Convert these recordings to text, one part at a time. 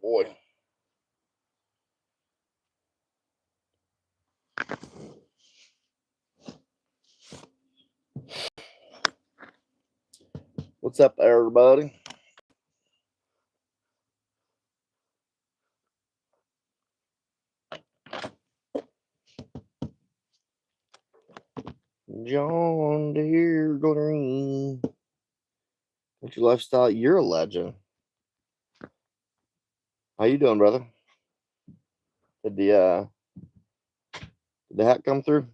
boy. What's up, everybody? John Deere Green. Country Lifestyle, you're a legend. How you doing, brother? Did the hat come through?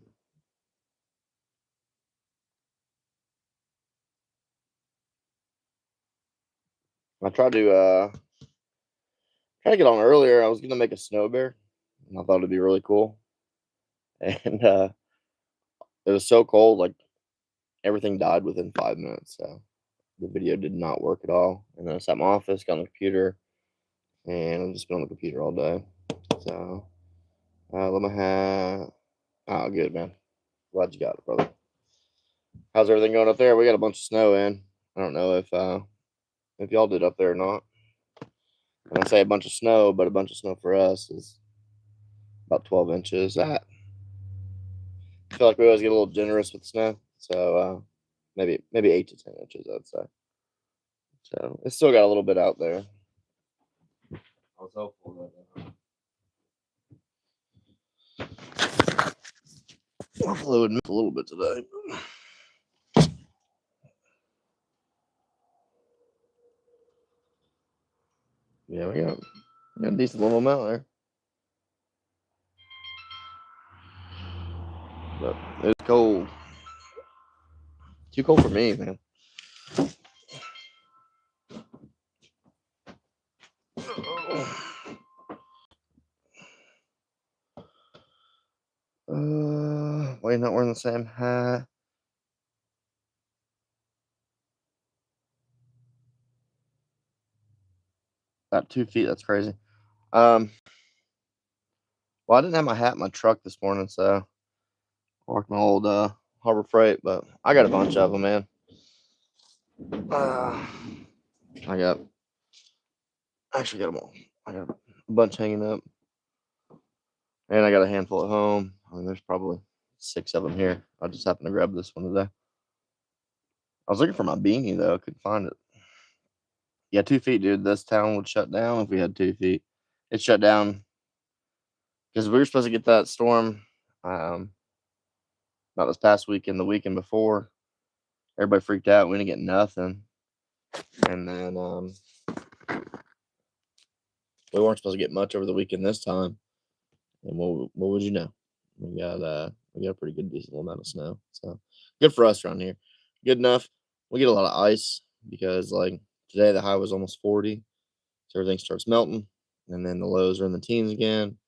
I tried to get on earlier. I was gonna make a snow bear, and I thought it'd be really cool. And it was so cold, like everything died within 5 minutes. So the video did not work at all. And then I sat in my office, got on the computer, and I've just been on the computer all day. So let my hat. Oh, good man. Glad you got it, brother. How's everything going up there? We got a bunch of snow in. I don't know if y'all did up there or not. When I say a bunch of snow, but a bunch of snow for us is about 12 inches. I feel like we always get a little generous with snow, so maybe 8 to 10 inches, I'd say. So it's still got a little bit out there. I was hopeful that hopefully it would move a little bit today. Yeah, we got a decent little amount there. But it was cold. Too cold for me, man. Why you not wearing the same hat? About 2 feet. That's crazy. Well, I didn't have my hat in my truck this morning, so I walked my old Harbor Freight, but I got a bunch of them, man. I actually got them all. I got a bunch hanging up, and I got a handful at home. I mean, there's probably 6 of them here. I just happened to grab this one today. I was looking for my beanie though, I couldn't find it. Yeah, 2 feet, dude. This town would shut down if we had 2 feet. It shut down because we were supposed to get that storm. Not this past weekend, the weekend before. Everybody freaked out. We didn't get nothing, and then we weren't supposed to get much over the weekend this time. And what would you know? We got a pretty good decent amount of snow. So good for us around here. Good enough. We get a lot of ice because like today the high was almost 40. So everything starts melting. And then the lows are in the teens again.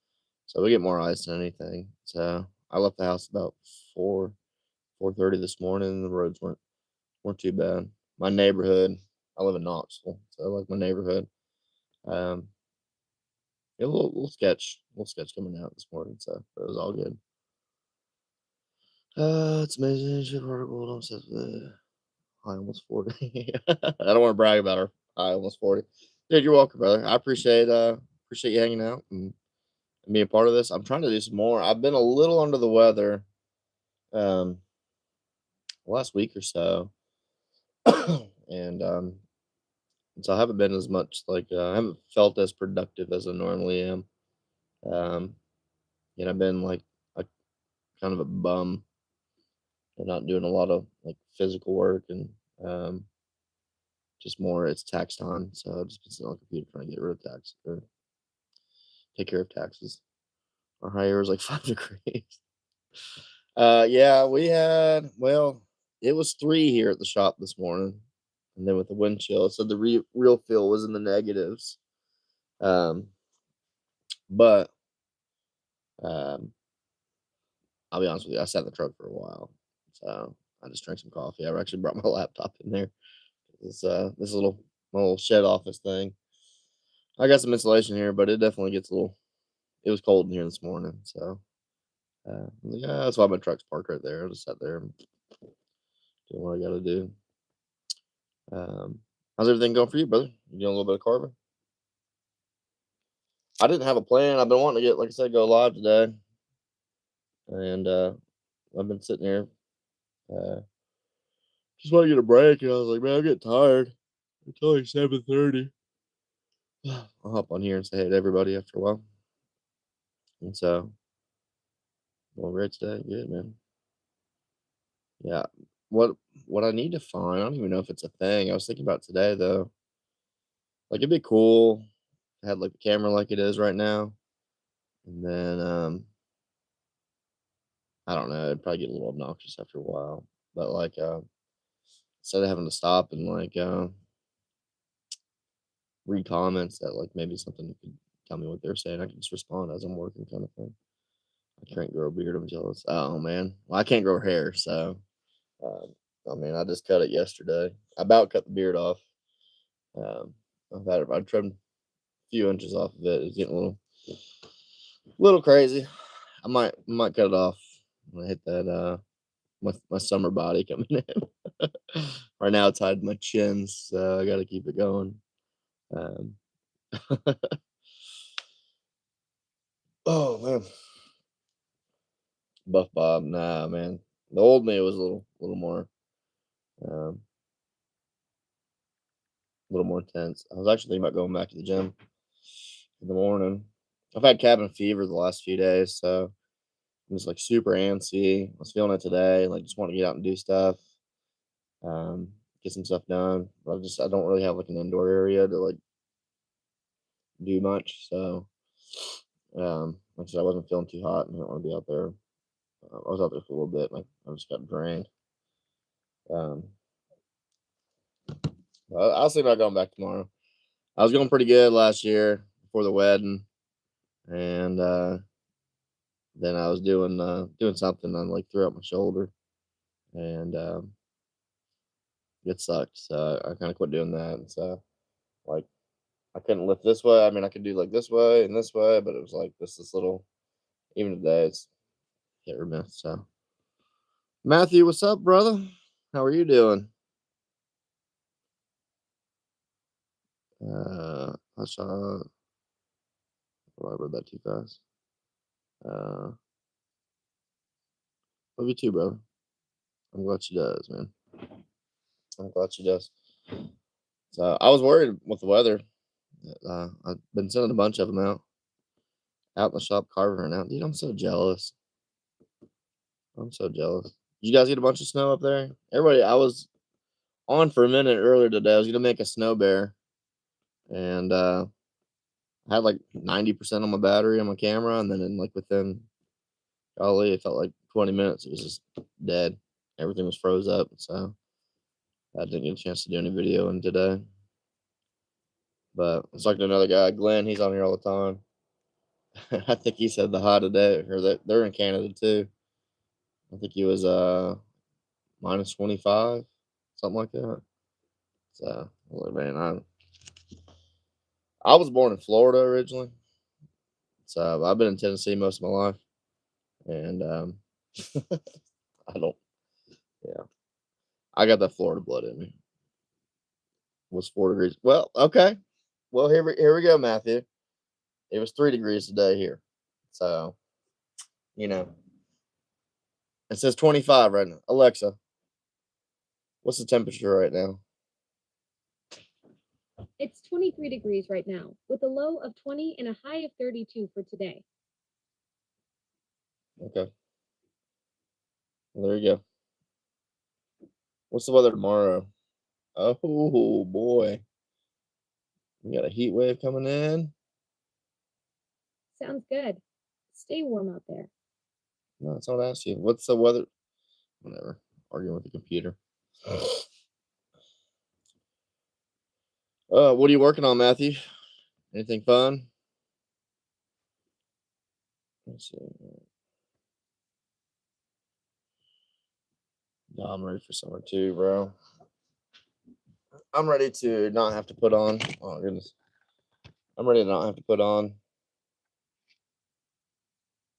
So we get more ice than anything. So I left the house about 4:30 this morning and the roads weren't too bad. My neighborhood, I live in Knoxville, so I like my neighborhood. Um yeah, little sketch coming out this morning, so it was all good. It's amazing. Article don't says high almost 40. I don't want to brag about her high almost 40. Dude, you're welcome, brother. I appreciate you hanging out and being a part of this. I'm trying to do some more. I've been a little under the weather um last week or so. and so I haven't been as much like I haven't felt as productive as I normally am. Um and I've been like a kind of a bum and not doing a lot of like physical work and um just more it's tax time. So I've just been sitting on the computer trying to get rid of tax or take care of taxes. Our higher was like 5 degrees. Yeah, we had it was 3 here at the shop this morning. And then with the wind chill, so the real feel was in the negatives. Um, but um, I'll be honest with you, I sat in the truck for a while, so I just drank some coffee. I actually brought my laptop in there. This little my little shed office thing. I got some insulation here, but it definitely gets a little. It was cold in here this morning, so yeah, that's why my truck's parked right there. I just sat there and doing what I got to do. Um, how's everything going for you, brother? You doing a little bit of carving? I didn't have a plan. I've been wanting to get, like I said, go live today, and I've been sitting here, uh, just want to get a break, and I was like, man, I'm getting tired. It's only 7:30. I'll hop on here and say hey to everybody after a while. And so, well, great today, good man. Yeah, what what I need to find, I don't even know if it's a thing. I was thinking about today though. Like it'd be cool to have like the camera like it is right now, and then I don't know, it'd probably get a little obnoxious after a while. But like instead of having to stop and like read comments that like maybe something could tell me what they're saying, I can just respond as I'm working kind of thing. I can't grow a beard, I'm jealous. Oh man. Well, I can't grow hair, so um, I mean I just cut it yesterday. I about cut the beard off. Um I trimmed a few inches off of it. It's getting a little crazy. I might cut it off when I hit that my summer body coming in. Right now it's hiding my chin, so I gotta keep it going. Um, oh man, Buff Bob, nah man. The old me was a little more um a little more intense. I was actually thinking about going back to the gym in the morning. I've had cabin fever the last few days, so I'm just like super antsy. I was feeling it today, like just want to get out and do stuff, get some stuff done. But I don't really have like an indoor area to like do much. So like I said, I wasn't feeling too hot and I didn't want to be out there. I was out there for a little bit, like I just got drained. Um I'll see about going back tomorrow. I was going pretty good last year before the wedding, and then I was doing something and like threw out my shoulder, and it sucked. So I kind of quit doing that. And so like I couldn't lift this way. I mean, I could do like this way, but it was like this little. Even today, it's hit or miss. So Matthew, what's up, brother? How are you doing? I saw. Oh, I read that too fast. Uh, love you too, brother. I'm glad she does, man. I'm glad she does. So I was worried with the weather. I've been sending a bunch of them out in the shop, carving right now. Dude, I'm so jealous. I'm so jealous. Did you guys get a bunch of snow up there? Everybody, I was on for a minute earlier today. I was gonna make a snow bear, and I had like 90% on my battery on my camera, and then within golly, it felt like 20 minutes. It was just dead. Everything was froze up, so I didn't get a chance to do any video in today. But it's like another guy, Glenn. He's on here all the time. I think he said the high today, or that they're in Canada too. I think he was minus 25, something like that. So, well, man, I was born in Florida originally, so I've been in Tennessee most of my life, and I don't, yeah, I got that Florida blood in me. Was 4 degrees. Well, okay. Well, here we go, Matthew. It was 3 degrees today here, so you know it says 25 right now. Alexa, what's the temperature right now? It's 23 degrees right now, with a low of 20 and a high of 32 for today. Okay, well, there you go. What's the weather tomorrow? Oh boy, we got a heat wave coming in. Sounds good. Stay warm out there. No, that's not asking you. What's the weather? Whatever. Arguing with the computer. What are you working on, Matthew? Anything fun? Let's see. No, I'm ready for summer too, bro. I'm ready to not have to put on. Oh goodness, I'm ready to not have to put on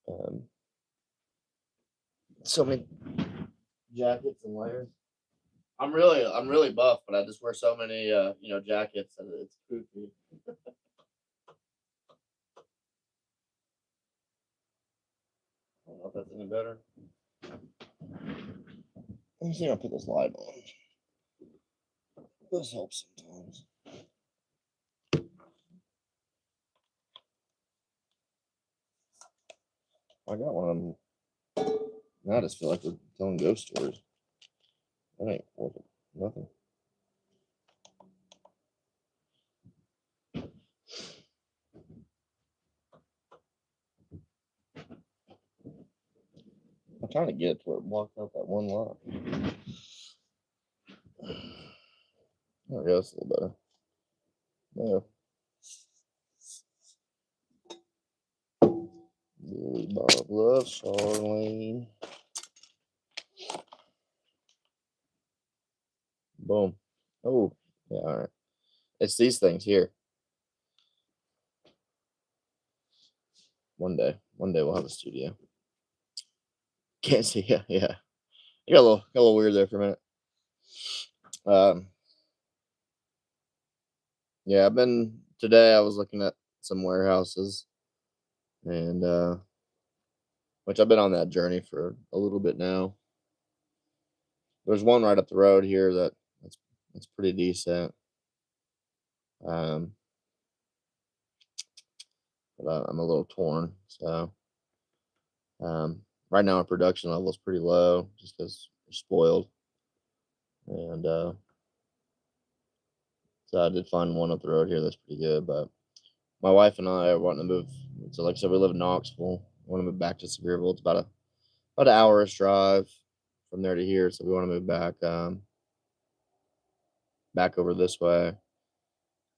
um, so many jackets and layers. I'm really buff, but I just wear so many jackets that it's poopy. don't know if that's any better. Let me see if I put this light on. This helps sometimes. I got one of them. Now I just feel like we're telling ghost stories. That ain't worth it. Nothing. I'm trying to get it to where it blocked out that one lot. There we go. That's a little better. No. Billy Bob loves Charlene. Boom. Oh, yeah, all right. It's these things here. One day we'll have a studio. Can't see, yeah. It got a little weird there for a minute. Yeah, today I was looking at some warehouses, and which I've been on that journey for a little bit now. There's one right up the road here that's pretty decent. Um, but I'm a little torn. So right now our production level is pretty low just because we're spoiled. And so I did find one up the road here that's pretty good. But my wife and I are wanting to move. So like I said, we live in Knoxville. I want to move back to Sevierville. It's about an hour's drive from there to here. So we want to move back over this way.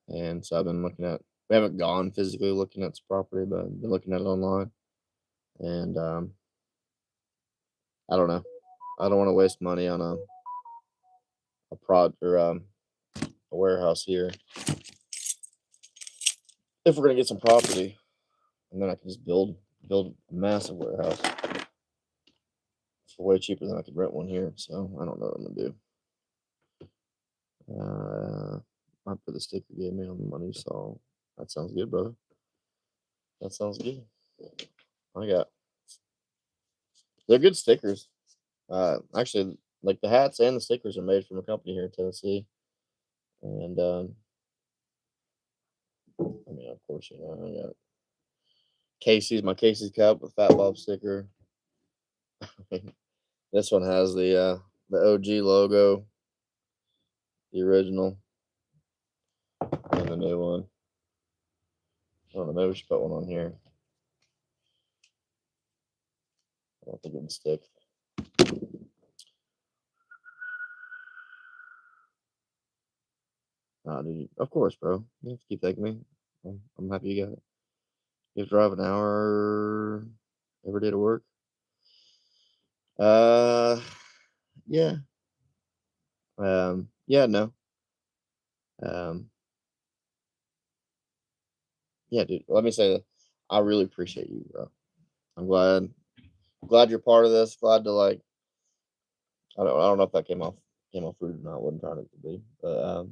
And so I've been we haven't gone physically looking at this property, but I've been looking at it online. And I don't know. I don't want to waste money on a prod or a warehouse here. If we're gonna get some property, and then I can just build a massive warehouse for way cheaper than I could rent one here. So I don't know what I'm gonna do. I put the sticker you gave me on the money, so that sounds good, brother. That sounds good. They're good stickers. Actually, like the hats and the stickers are made from a company here in Tennessee. And I mean, of course, I got my Casey's cup with Fat Bob sticker. This one has the OG logo, the original, and the new one. I don't know, maybe we should put one on here. I don't think it would stick. Dude, of course, bro. You have to keep thanking me. I'm happy you got it. You have to drive an hour every day to work. Yeah. Yeah, no. Yeah, dude. Let me say that I really appreciate you, bro. I'm glad you're part of this. Glad to like. I don't know if that came off rude or not. I wasn't trying it to be, but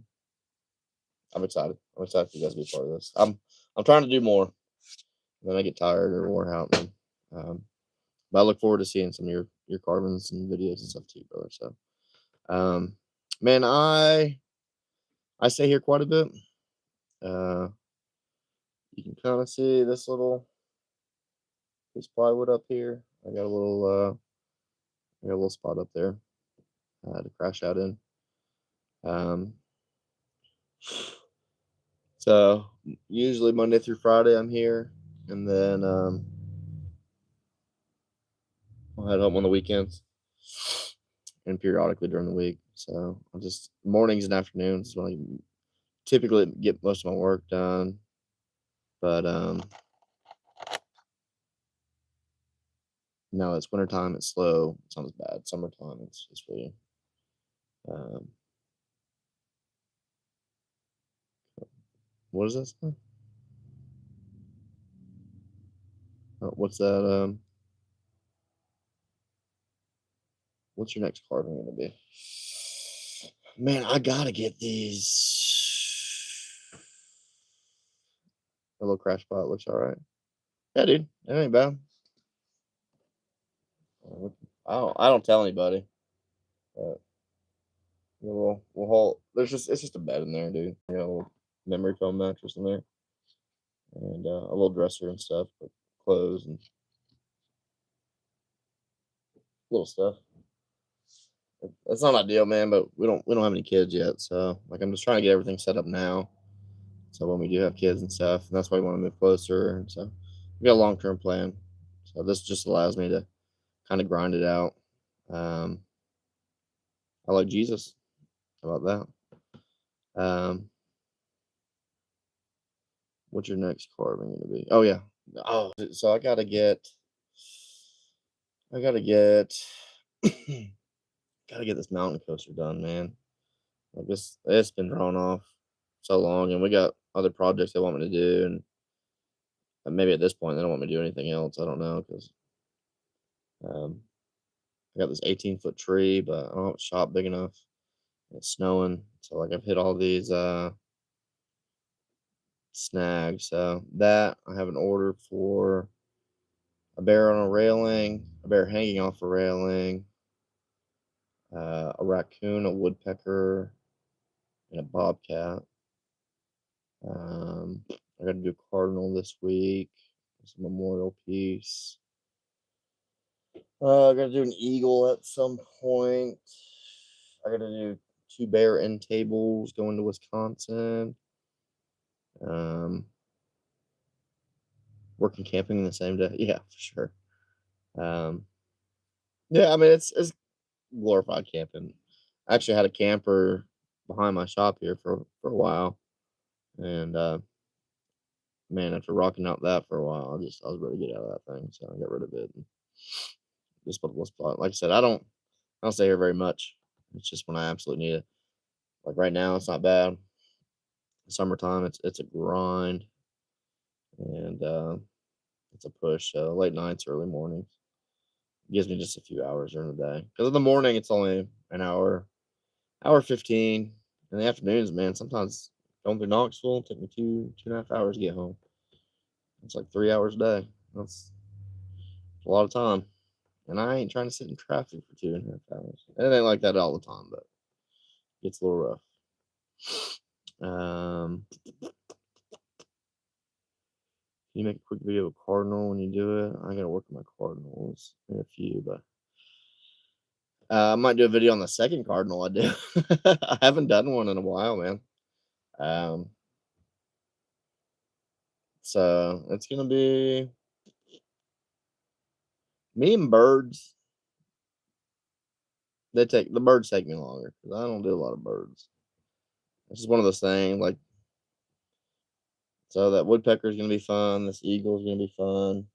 I'm excited. I'm excited for you guys to be part of this. I'm trying to do more. And then I get tired or worn out. But I look forward to seeing some of your carvings and videos and stuff too, brother. So, man, I stay here quite a bit. You can kind of see this plywood up here. I got a little spot up there to crash out in. So usually Monday through Friday I'm here, and then I'll head home on the weekends and periodically during the week. So I'll just mornings and afternoons when I typically get most of my work done. But no, it's wintertime, it's slow, it's not as bad. Summertime, it's really um, what is this? What's that? What's your next carving gonna be? Man, I gotta get these. A little crash pot looks all right. Yeah, dude, that ain't bad. I don't tell anybody. But we'll hold. It's just a bed in there, dude. You know, a little memory foam mattress in there, and a little dresser and stuff, like clothes and little stuff. It's not ideal, man, but we don't have any kids yet, so like I'm just trying to get everything set up now. So when we do have kids and stuff, and that's why we want to move closer. And so we got a long term plan. So this just allows me to kind of grind it out. Um, I like Jesus. How about that? What's your next carving going to be? Oh yeah. Oh, so I gotta get, gotta get this mountain coaster done, man. Like this, it's been drawn off so long, and we got other projects they want me to do, and maybe at this point they don't want me to do anything else. I don't know because um, I got this 18-foot tree, but I don't have a shop big enough. It's snowing, so like I've hit all these snags. So that I have an order for a bear on a railing, a bear hanging off a railing, a raccoon, a woodpecker, and a bobcat. I got to do cardinal this week. It's a memorial piece. I got to do an eagle at some point. I got to do 2 bear end tables going to Wisconsin. Um, Working camping the same day. Yeah, for sure. Um, yeah, I mean it's glorified camping. I actually had a camper behind my shop here for a while, and man, after rocking out that for a while, I was ready to get out of that thing, so I got rid of it. And just put the spot. Like I said, I don't stay here very much. It's just when I absolutely need it. Like right now, it's not bad. Summertime, it's a grind, and it's a push. So late nights, early mornings gives me just a few hours during the day. Because in the morning, it's only an hour 15. In the afternoons, man, sometimes going through Knoxville take me 2.5 hours to get home. It's like 3 hours a day. That's a lot of time. And I ain't trying to sit in traffic for 2.5 hours. And it ain't like that all the time, but it gets a little rough. Can you make a quick video of cardinal when you do it? I gotta work on my cardinals in a few, but I might do a video on the second cardinal I do. I haven't done one in a while, man. Um, so it's gonna be me and birds. The birds take me longer because I don't do a lot of birds. It's just one of those things. Like so, that woodpecker is gonna be fun. This eagle is gonna be fun.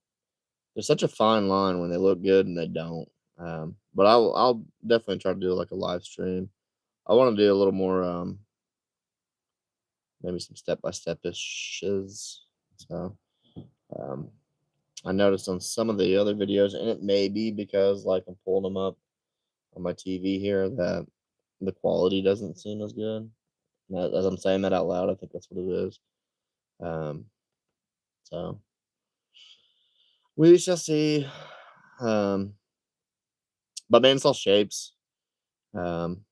There's such a fine line when they look good and they don't. But I'll definitely try to do like a live stream. I want to do a little more maybe some step by step ishes. So um, I noticed on some of the other videos, and it may be because like I'm pulling them up on my TV here that the quality doesn't seem as good. As I'm saying that out loud, I think that's what it is. Um, so we shall see. Um, but man, it's all shapes. Um,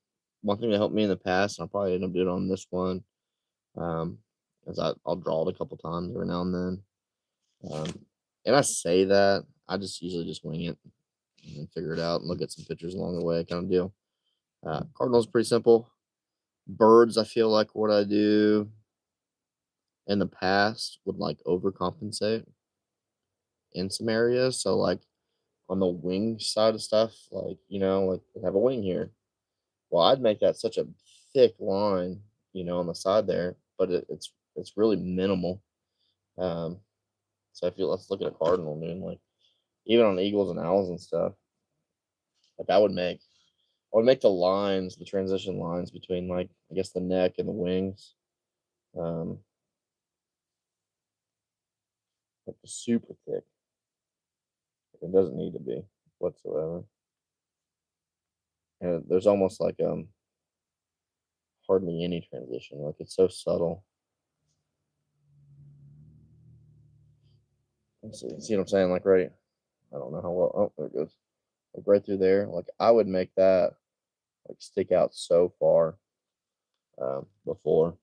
One thing that helped me in the past, and I'll probably end up doing on this one, um, is I'll draw it a couple times every now and then. And I say that I just usually just wing it and figure it out and look at some pictures along the way, kind of deal. Cardinals pretty simple. Birds, I feel like what I do in the past would like overcompensate in some areas. So like on the wing side of stuff, like like they have a wing here. Well, I'd make that such a thick line, on the side there, but it's really minimal. Um, so I feel let's look at a cardinal, dude. Like even on eagles and owls and stuff, like I would make the transition lines between like I guess the neck and the wings, um, like super thick. It doesn't need to be whatsoever. And there's almost like hardly any transition. Like it's so subtle. Let's see what I'm saying? Like right. I don't know how well. Oh, there it goes. like right through there. Like I would make that like stick out so far before.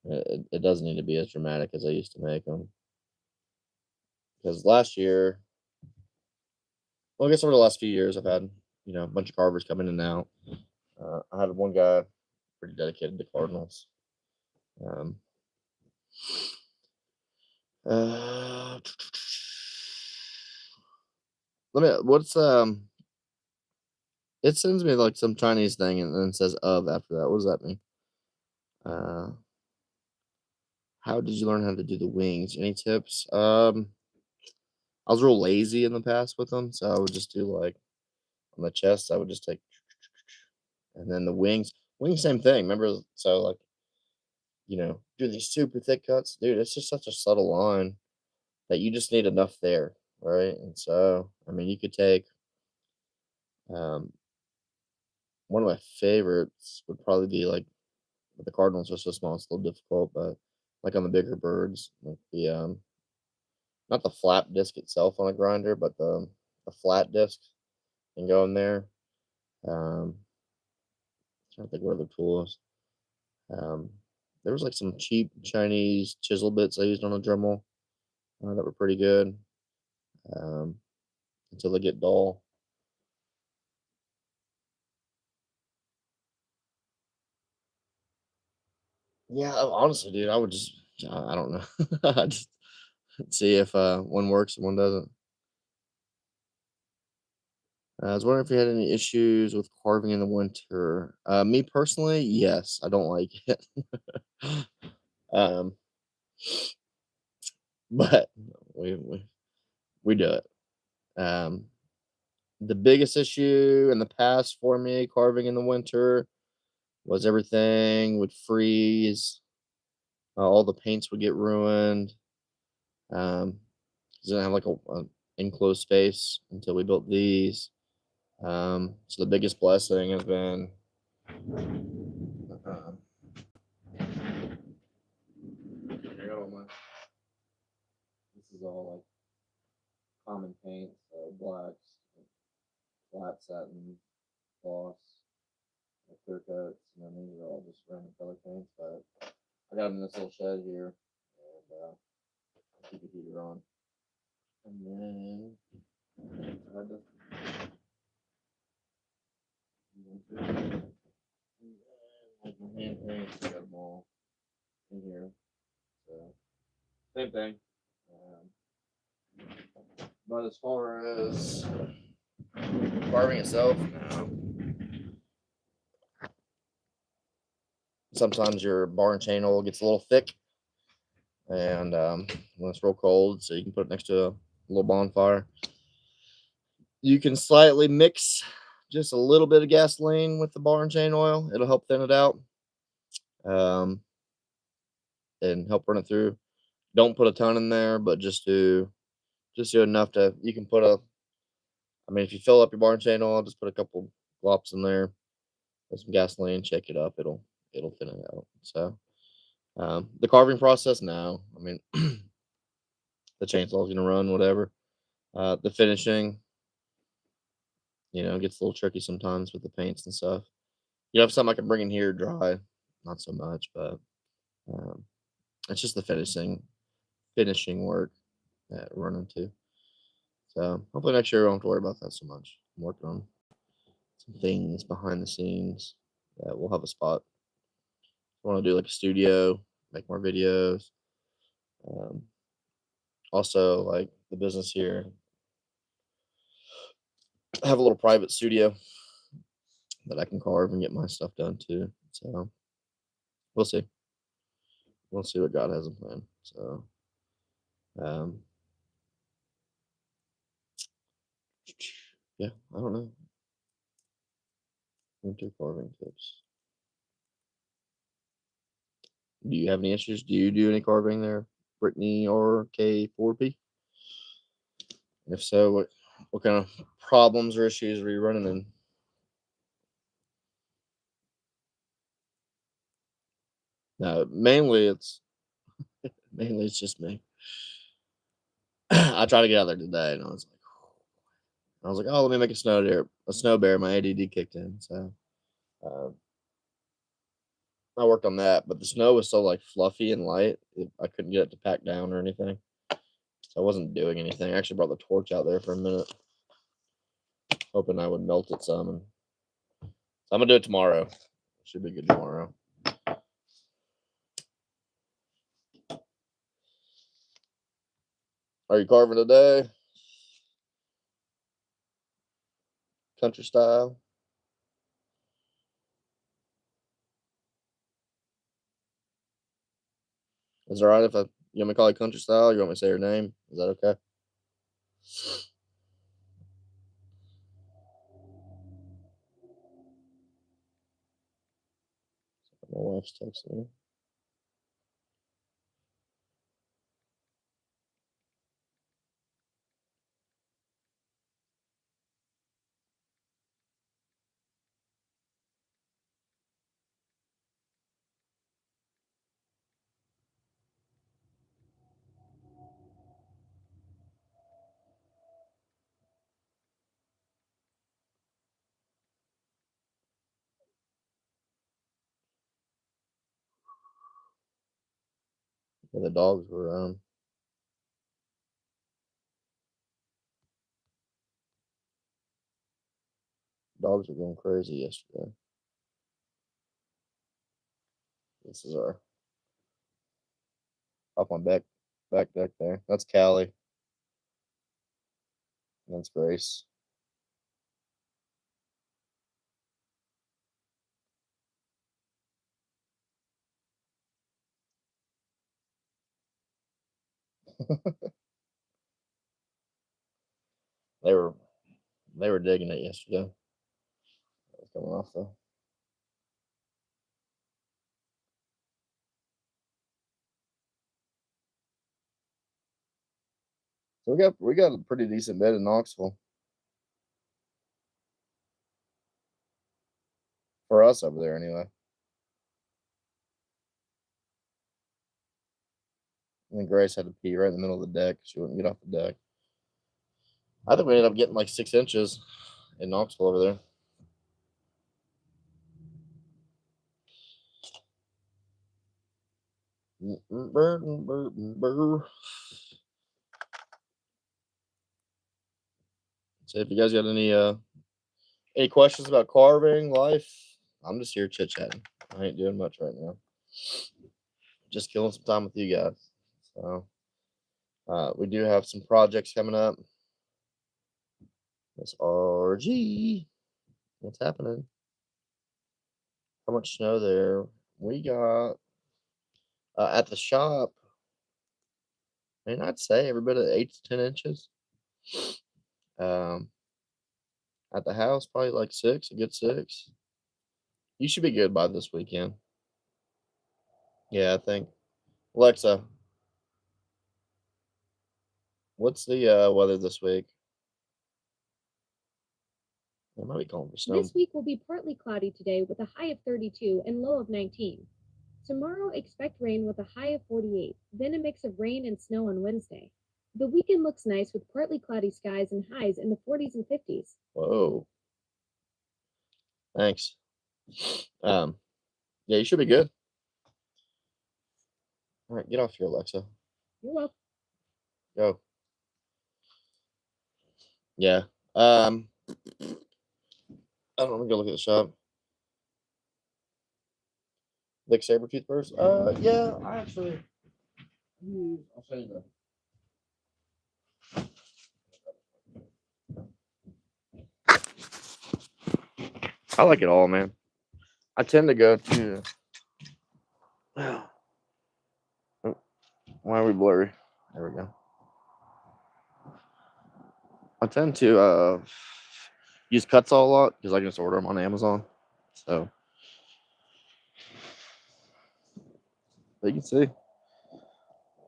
It doesn't need to be as dramatic as I used to make them. Because last year, well, I guess over the last few years, I've had a bunch of carvers come in and out. I had one guy pretty dedicated to Cardinals. Um, uh, let me. What's It sends me like some Chinese thing and then says of after that. What does that mean? Uh, how did you learn how to do the wings? Any tips? I was real lazy in the past with them, so I would just do like on the chest. I would just take, and then the wings. Wings, same thing. Remember? So like do these super thick cuts, dude. It's just such a subtle line that you just need enough there, right? And so, I mean, you could take um, one of my favorites would probably be like the Cardinals are so small, it's a little difficult, but like on the bigger birds, like the not the flap disc itself on a grinder, but the flat disc and go in there. Trying to think what other tools. Um, there was like some cheap Chinese chisel bits I used on a Dremel that were pretty good um, until they get dull. Yeah, honestly, dude, I would just I don't know. I just see if one works and one doesn't. I was wondering if you had any issues with carving in the winter. Me personally, yes, I don't like it. um, but we, we we do it. Um, the biggest issue in the past for me carving in the winter was everything would freeze, all the paints would get ruined. 'Cause I didn't have like a enclosed space until we built these. So the biggest blessing has been uh, I got all this is all like common paints, blacks, flat satin, gloss, clear coats, and then these are all just random color paints. But I got them in this little shed here, and keep the heater on. And then I had to, like my hand paints, I got them all in here. So same thing. But as far as carving itself, sometimes your bar and chain oil gets a little thick, and when it's real cold, so you can put it next to a little bonfire. You can slightly mix just a little bit of gasoline with the bar and chain oil. It'll help thin it out um, and help run it through. Don't put a ton in there, but just do enough to you can put a. I mean, if you fill up your bar and chain oil, just put a couple glops in there, put some gasoline, shake it up. It'll thin it out. So the carving process, no. I mean, the chainsaw's gonna run whatever. The finishing, gets a little tricky sometimes with the paints and stuff. You have something I can bring in here dry, not so much, but um, it's just the finishing work that we're running into. So hopefully next year I don't have to worry about that so much. I'm working on some things behind the scenes that we'll have a spot. I want to do like a studio, make more videos. Um, Also, like the business here, I have a little private studio that I can carve and get my stuff done too. So we'll see. We'll see what God has in plan. So um, yeah, I don't know. Winter carving tips. Do you have any issues? Do you do any carving there, Brittany or K4P? And if so, what kind of problems or issues are you running in? No, mainly it's just me. I tried to get out there today, and I was like, I was like, oh, let me make a snow bear. My ADD kicked in, so uh, I worked on that. But the snow was so like fluffy and light, I couldn't get it to pack down or anything. So I wasn't doing anything. I actually brought the torch out there for a minute, hoping I would melt it some. And so I'm gonna do it tomorrow. Should be good tomorrow. Are you carving today? Country style? Is it alright if you want me to call you country style? You want me to say your name? Is that okay? My wife's texting me. Yeah, the dogs were dogs were going crazy yesterday. This is our off my back deck there. That's Callie. That's Grace. They were digging it yesterday. That was coming off though. So we got a pretty decent bed in Knoxville. For us over there anyway. And then Grace had to pee right in the middle of the deck. She wouldn't get off the deck. I think we ended up getting like 6 inches in Knoxville over there. So if you guys got any questions about carving life, I'm just here chit chatting. I ain't doing much right now. Just killing some time with you guys. So we do have some projects coming up. Miss RG, what's happening? How much snow there? We got at the shop. I mean, I'd say every bit of 8 to 10 inches. Um, at the house, probably like 6, a good 6. You should be good by this weekend. Yeah, I think. Alexa, what's the weather this week? I might be calling for snow. This week will be partly cloudy today with a high of 32 and low of 19. Tomorrow, expect rain with a high of 48, then a mix of rain and snow on Wednesday. The weekend looks nice with partly cloudy skies and highs in the 40s and 50s. Whoa. Thanks. Yeah, you should be good. All right, get off here, Alexa. You're welcome. Go. Yeah. I don't know. Let me go look at the shop. Vic Sabertooth first. Yeah, I actually. I'll show you I like it all, man. I tend to go to. Why are we blurry? There we go. I tend to use Cuts All a lot because I can just order them on Amazon. So you can see.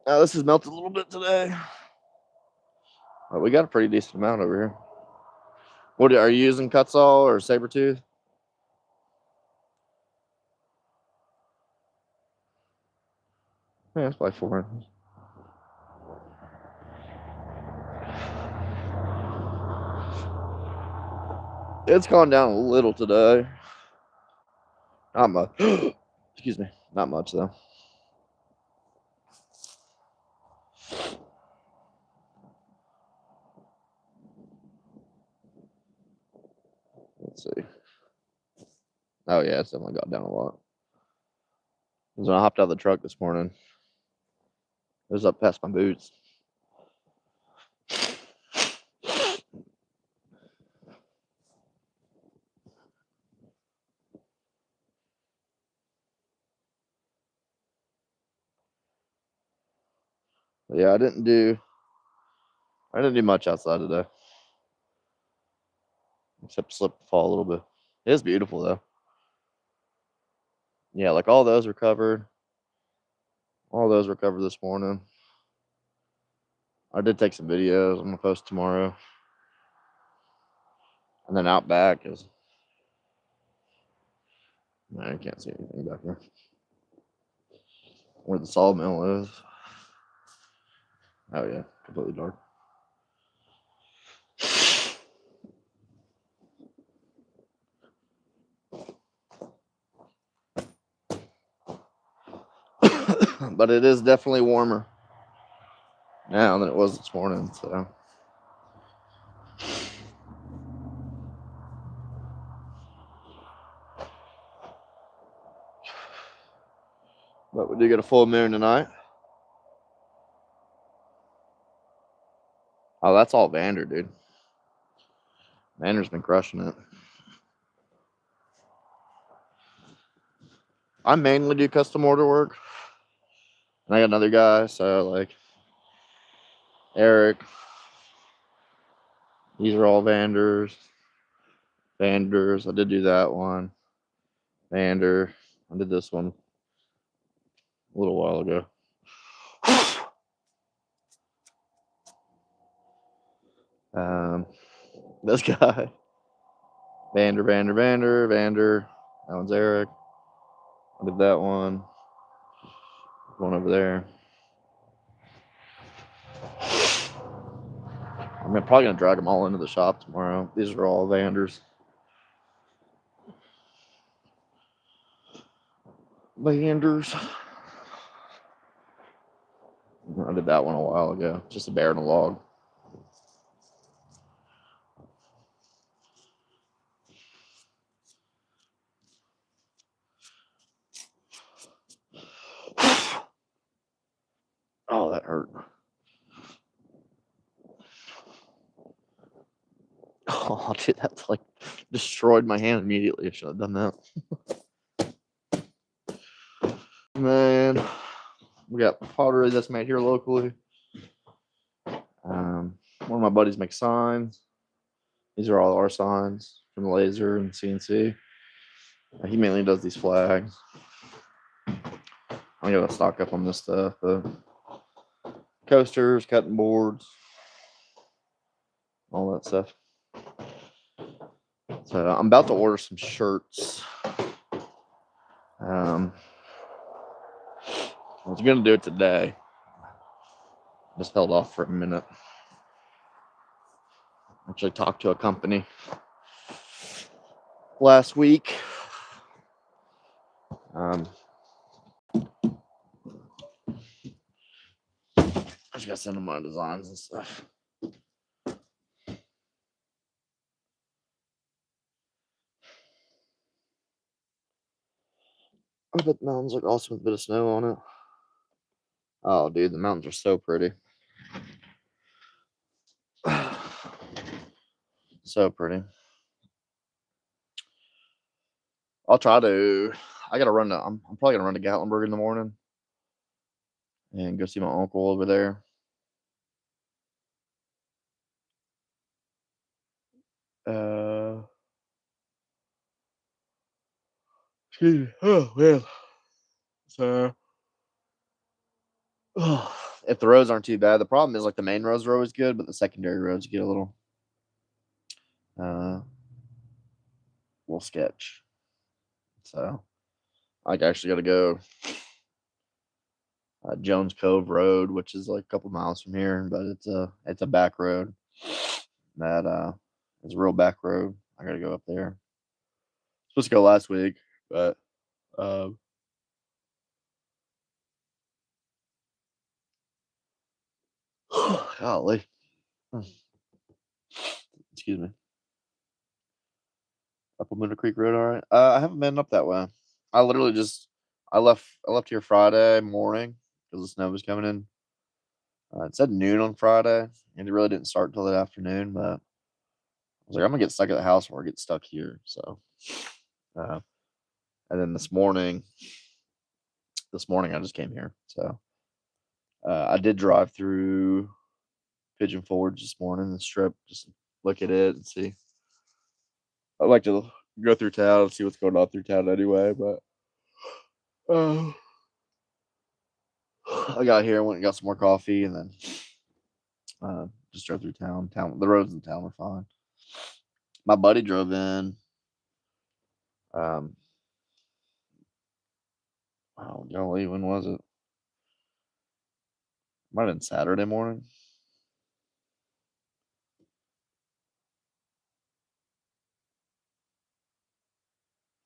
This has melted a little bit today. But we got a pretty decent amount over here. What are you using, Cuts All or Sabertooth? Yeah, it's probably 4 inches. It's gone down a little today. Not much. Excuse me. Not much though. Let's see. Oh yeah, it's definitely got down a lot. Because when I hopped out of the truck this morning, it was up past my boots. But yeah, I didn't do much outside today. Except slip and fall a little bit. It is beautiful though. Yeah, like all those recovered. All those recovered this morning. I did take some videos. I'm gonna post tomorrow. And then out back is I can't see anything back there. Where the sawmill is. Oh yeah, completely dark. But it is definitely warmer now than it was this morning, so. But we do get a full moon tonight. Oh, that's all Vander, dude. Vander's been crushing it. I mainly do custom order work. And I got another guy, so like Eric. These are all Vanders. Vanders. I did do that one. Vander. I did this one a little while ago. This guy. Vander. That one's Eric. I did that one. One over there. I'm probably gonna drag them all into the shop tomorrow. These are all Vanders. Vanders. I did that one a while ago. Just a bear and a log. Oh, that hurt. Oh, dude, that's like destroyed my hand immediately. I should have done that. Man, we got pottery that's made here locally. One of my buddies makes signs. These are all our signs from the laser and CNC. He mainly does these flags. I'm gonna stock up on this stuff. Coasters, cutting boards, all that stuff. So I'm about to order some shirts. I was gonna do it today. Just held off for a minute. Actually talked to a company last week. I just gotta send them my designs and stuff. I bet the mountains look awesome with a bit of snow on it. Oh, dude, the mountains are so pretty. So pretty. I'll try to. I gotta run to. I'm probably gonna run to Gatlinburg in the morning and go see my uncle over there. Excuse me. Oh man. So, if the roads aren't too bad, the problem is like the main roads are always good, but the secondary roads get a little sketch. So, I actually got to go Jones Cove Road, which is like a couple miles from here, but it's a back road that is a real back road. I gotta go up there. Supposed to go last week, but um, golly, Hmm. Excuse me. Up on Middle Creek Road, all right. I haven't been up that way. I literally just I left here Friday morning because the snow was coming in. It said noon on Friday, and it really didn't start until that afternoon. But I was like, I'm gonna get stuck at the house or get stuck here. So, uh, and then this morning I just came here. So I did drive through Pigeon Forge this morning, the strip, just look at it and see. I like to go through town and see what's going on through town anyway. But uh, I got here, went and got some more coffee, and then just drove through town. The roads in town were fine. My buddy drove in. Um, oh golly, when was it? Might have been Saturday morning.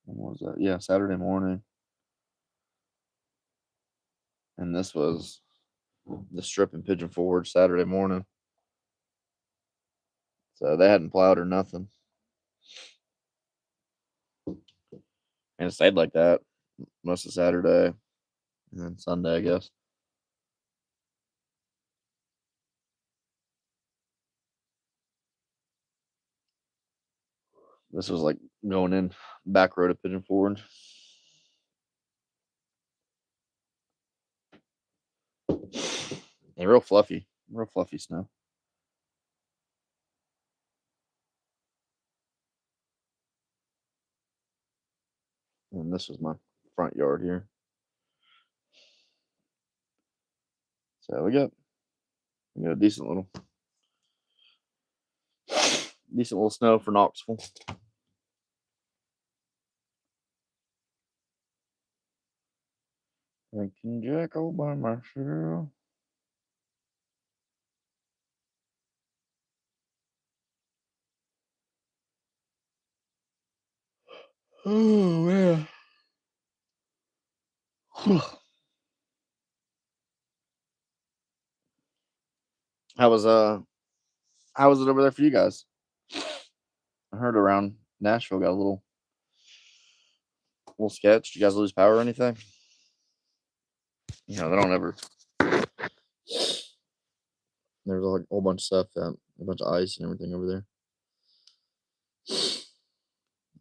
When was that? Yeah, Saturday morning. And this was the strip in Pigeon Forge Saturday morning. So they hadn't plowed or nothing. And it stayed like that most of Saturday and then Sunday, I guess. This was like going in back road of Pigeon Forge. And real fluffy snow. And this was my front yard here. So we got a decent little snow for Knoxville. Drinking Jack all by myself. Oh man. How was how was it over there for you guys? I heard around Nashville got a little sketch. Did you guys lose power or anything? They don't ever. There's like a whole bunch of stuff, a bunch of ice and everything over there.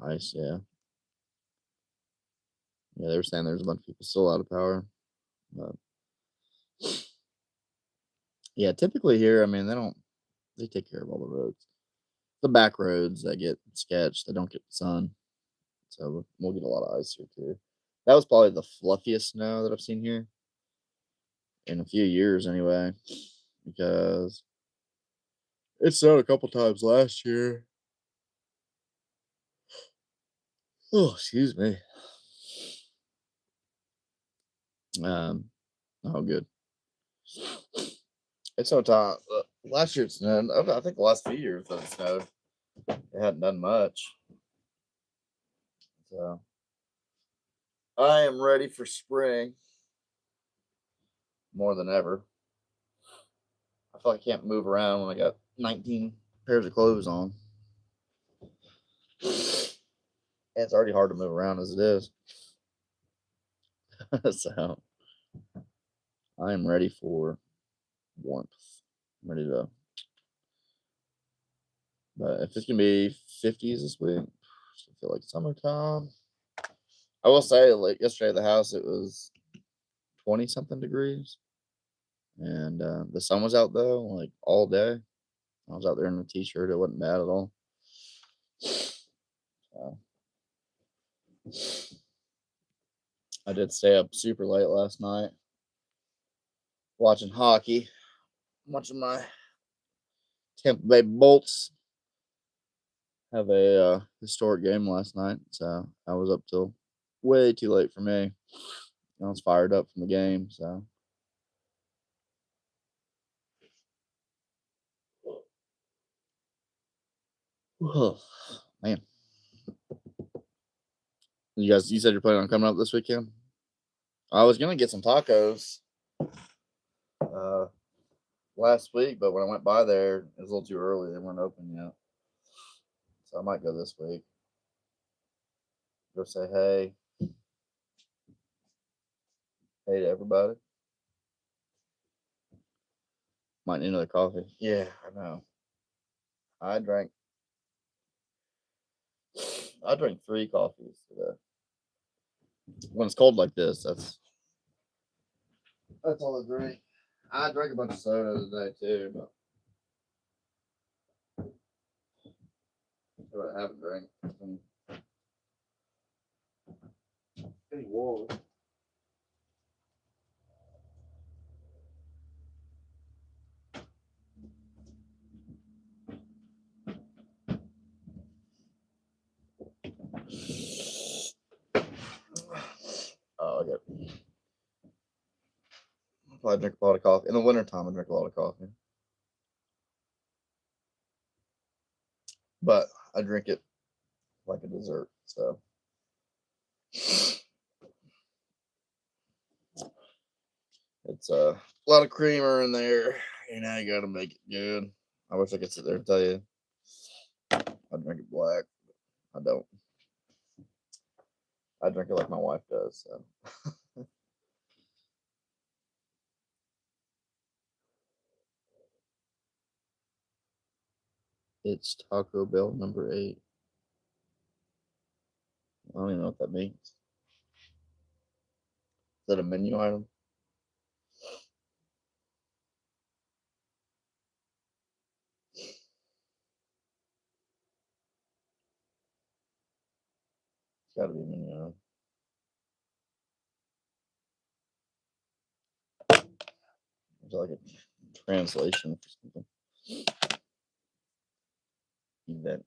Ice, yeah. Yeah, they were saying there's a bunch of people still out of power. But yeah, typically here, I mean, they take care of all the roads. The back roads that get sketched, they don't get sun. So we'll get a lot of ice here too. That was probably the fluffiest snow that I've seen here in a few years anyway, because it snowed a couple times last year. Oh, excuse me. Um, oh, good. It's so time. Last year it snowed. I think the last few years that it snowed, it hadn't done much. So I am ready for spring more than ever. I feel like I can't move around when I got 19 pairs of clothes on. And it's already hard to move around as it is. So I am ready for warmth. I'm ready to. But if it's gonna be 50s this week, I feel like summertime. I will say, like yesterday at the house, it was 20 something degrees, and the sun was out though, like all day. I was out there in a t-shirt. It wasn't bad at all. So, I did stay up super late last night watching hockey, watching my Tampa Bay Bolts have a historic game last night. So I was up till way too late for me. I was fired up from the game. So Man, you said you're planning on coming up this weekend? I was gonna get some tacos last week, but when I went by there, it was a little too early. They weren't open yet, so I might go this week. Go say hey to everybody. Might need another coffee. Yeah, I know. I drank 3 coffees today. When it's cold like this, that's all I drink. I drank a bunch of soda today too, but what I haven't drank. Pretty warm. Oh, okay. I drink a lot of coffee. In the wintertime, I drink a lot of coffee. But I drink it like a dessert. So it's a lot of creamer in there. You know, you gotta make it good. I wish I could sit there and tell you I drink it black. I don't. I drink it like my wife does. So it's Taco Bell number 8. I don't even know what that means. Is that a menu item? It's gotta be a menu item. Is it like a translation for something? Event.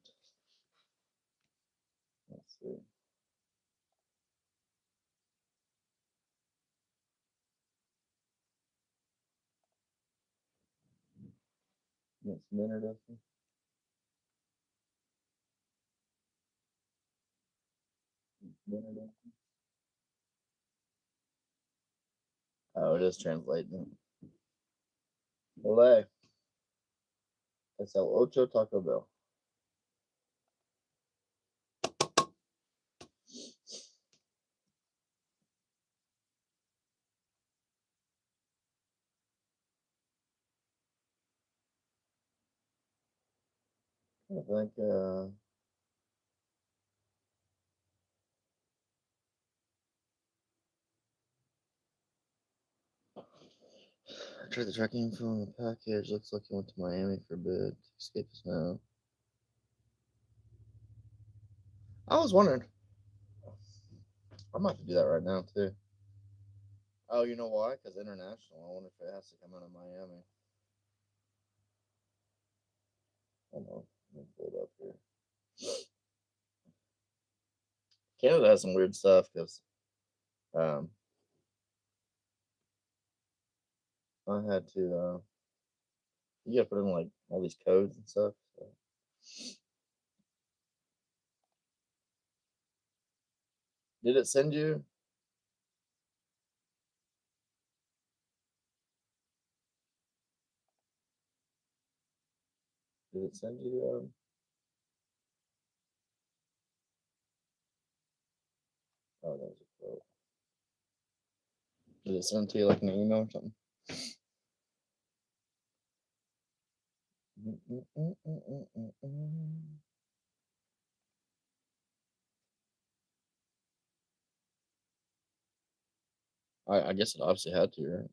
Let's see. Yes, dinner, Dustin. Dinner, Dustin. Oh, it is translating. Olé. Es el ocho Taco Bell. I think I tried the tracking info on the package. Looks like he went to Miami for a bit. Escape the snow. I was wondering. I might have to do that right now too. Oh, you know why? Because international. I wonder if it has to come out of Miami. Hold on. Let me pull it up here. Canada has some weird stuff because um, I had to. You gotta put in like all these codes and stuff. So. Did it send you? Did it send you? Oh, that was a quote. Did it send to you like an email or something? I guess it obviously had to, right?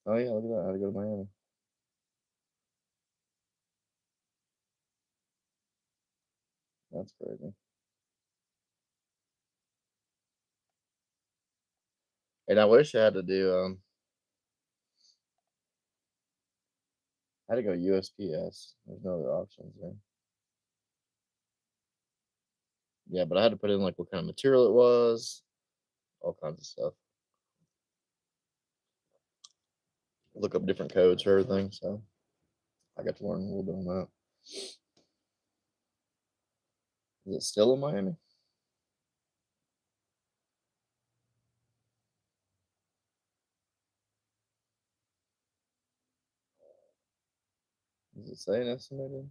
Oh yeah, look at that. I had to go to Miami. That's crazy. And I wish I had to do I had to go USPS. There's no other options there. Yeah, but I had to put in like what kind of material it was, all kinds of stuff. Look up different codes for everything. So I got to learn a little bit on that. Is it still in Miami? Does it say an estimated?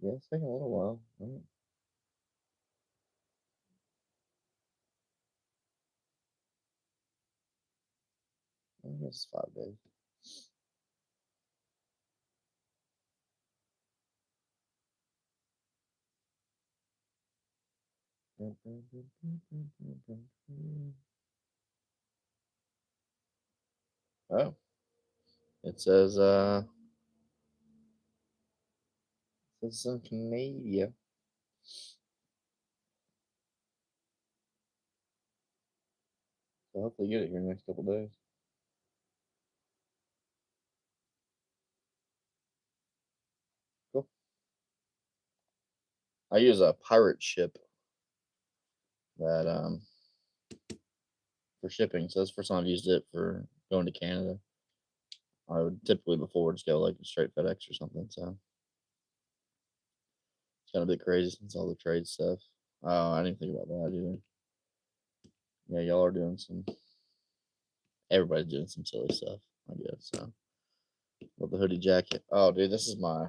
Yeah, it's taking a little while. Right. I guess it's 5 days. Oh, it says it's in Canada. So hopefully get it here in the next couple days. Cool. I use a pirate ship that for shipping. So that's the first time I've used it for going to Canada. I would typically before just go like straight FedEx or something. So it's kind of a bit crazy since all the trade stuff. Oh, I didn't think about that either. Yeah, y'all are doing some. Everybody's doing some silly stuff, I guess. So, with the hoodie jacket. Oh, dude, this is my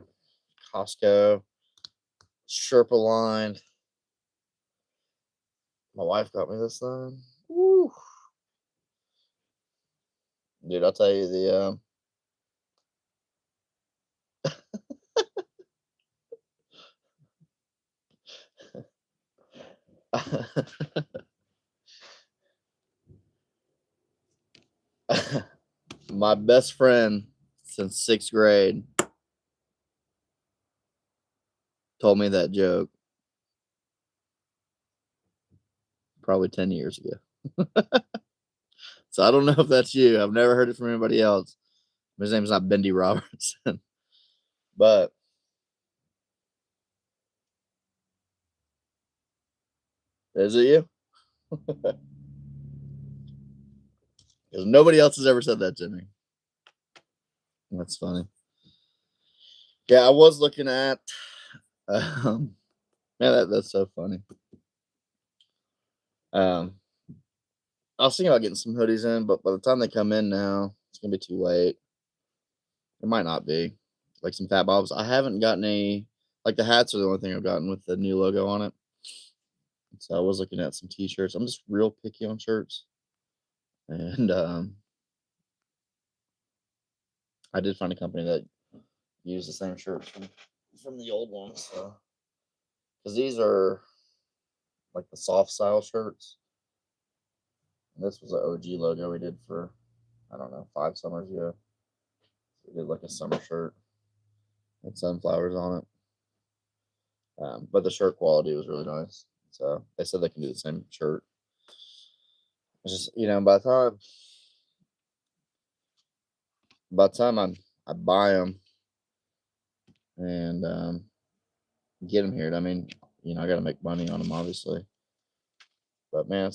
Costco Sherpa line. My wife got me this thing. Woo. Dude, I'll tell you my best friend since 6th grade told me that joke probably 10 years ago. So I don't know if that's you. I've never heard it from anybody else. His name's not Bendy Robertson, but is it you? Because nobody else has ever said that to me. That's funny. Yeah, I was looking at. Um, man, that's so funny. Um, I was thinking about getting some hoodies in, but by the time they come in now, it's gonna be too late. It might not be. Like some Fat Bobs. I haven't gotten any. Like the hats are the only thing I've gotten with the new logo on it. So I was looking at some T-shirts. I'm just real picky on shirts, and I did find a company that used the same shirts from the old ones. So because these are like the soft style shirts. And this was an OG logo we did for I don't know 5 summers ago. We did like a summer shirt with sunflowers on it. But the shirt quality was really nice. So they said they can do the same shirt. It's just by the time I buy them and get them here, I mean I got to make money on them obviously. But man,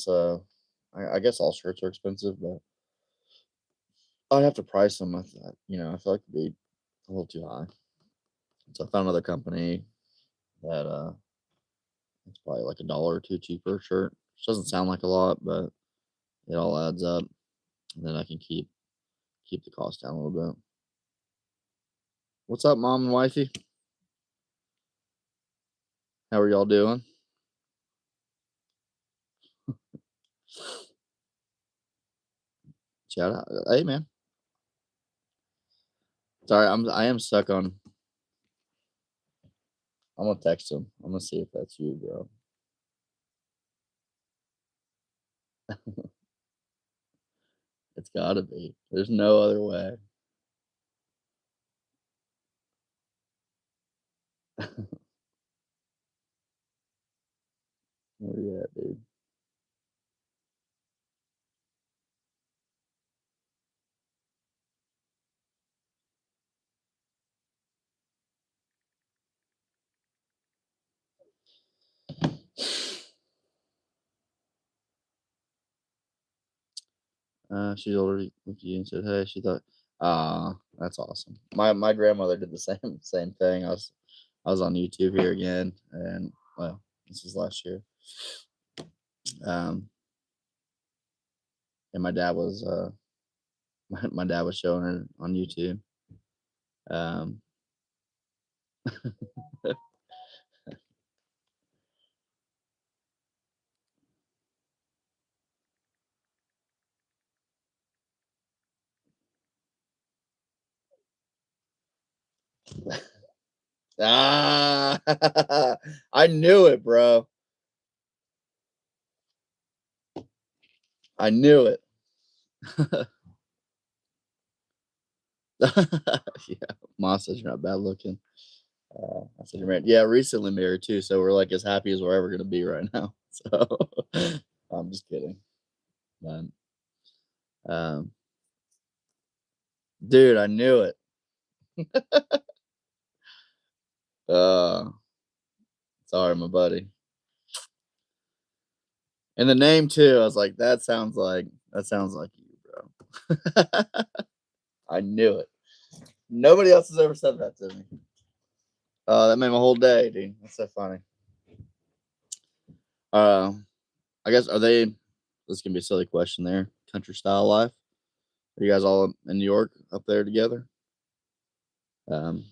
I guess all shirts are expensive, but I'd have to price them. I feel like it'd be a little too high. So I found another company that it's probably like $1 or 2 cheaper shirt. Which doesn't sound like a lot, but it all adds up. And then I can keep the cost down a little bit. What's up, mom and wifey? How are y'all doing? Shout out. Hey man. Sorry, I am stuck on I'm gonna text him. I'm gonna see if that's you, bro. It's gotta be. There's no other way. Where you at, dude? She's already looked at you and said, "Hey." She thought, "Ah." That's awesome. My grandmother did the same thing. I was on YouTube here again, and well, this was last year. Um, and my dad was my dad was showing her on YouTube. Um, ah, I knew it, bro. I knew it. Yeah, mom says you're not bad looking. I said you're married. Yeah, recently married too. So we're like as happy as we're ever gonna be right now. So I'm just kidding, but um, dude, I knew it. Uh, sorry, my buddy. And the name too. I was like, that sounds like you, bro. I knew it. Nobody else has ever said that to me. That made my whole day, dude. That's so funny. Uh, I guess are they? This can be a silly question there. Country style life. Are you guys all in New York up there together? Um,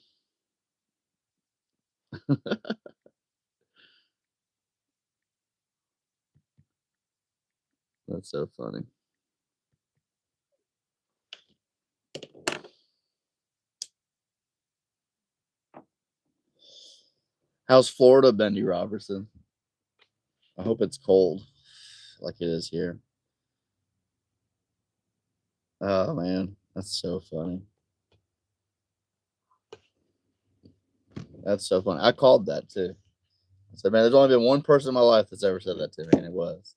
that's so funny. How's Florida, Bendy Robertson? I hope it's cold, like it is here. Oh man, that's so funny. That's so funny. I called that too. I said, man, there's only been one person in my life that's ever said that to me, and it was.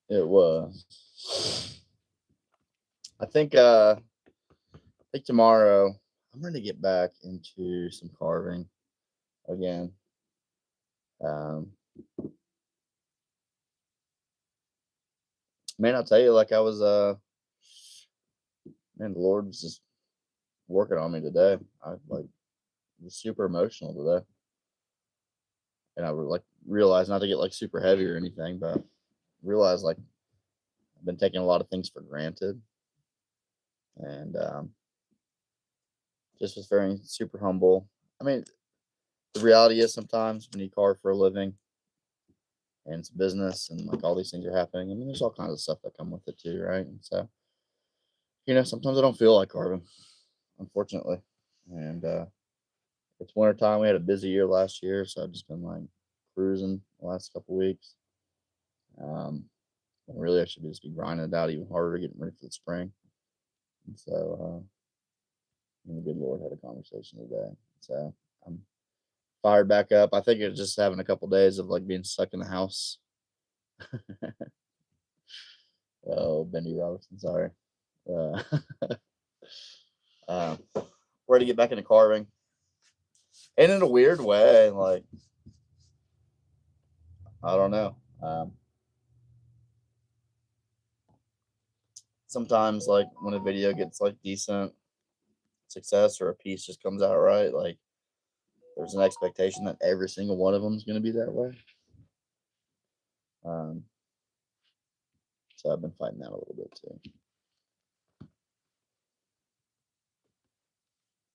It was. I think tomorrow I'm ready to get back into some carving again. Um man, I'll tell you, like I was man, the Lord was just working on me today. I like was super emotional today. And I would like realize not to get like super heavy or anything, but realize like I've been taking a lot of things for granted, and just was very super humble. I mean, the reality is sometimes when you carve for a living and it's business and like all these things are happening, I mean, there's all kinds of stuff that come with it too, right? And so, sometimes I don't feel like carving, unfortunately. And it's winter time. We had a busy year last year, so I've just been like cruising the last couple weeks. Um, and really, I should just be grinding it out even harder, getting ready for the spring. And so, me and the good Lord had a conversation today. So I'm fired back up. I think it's just having a couple days of like being stuck in the house. Oh, Bendy Robertson, sorry. Uh, uh, ready to get back into carving, and in a weird way, like I don't know. Sometimes, like when a video gets like decent success or a piece just comes out right, like there's an expectation that every single one of them is going to be that way. Um, so I've been fighting that a little bit too.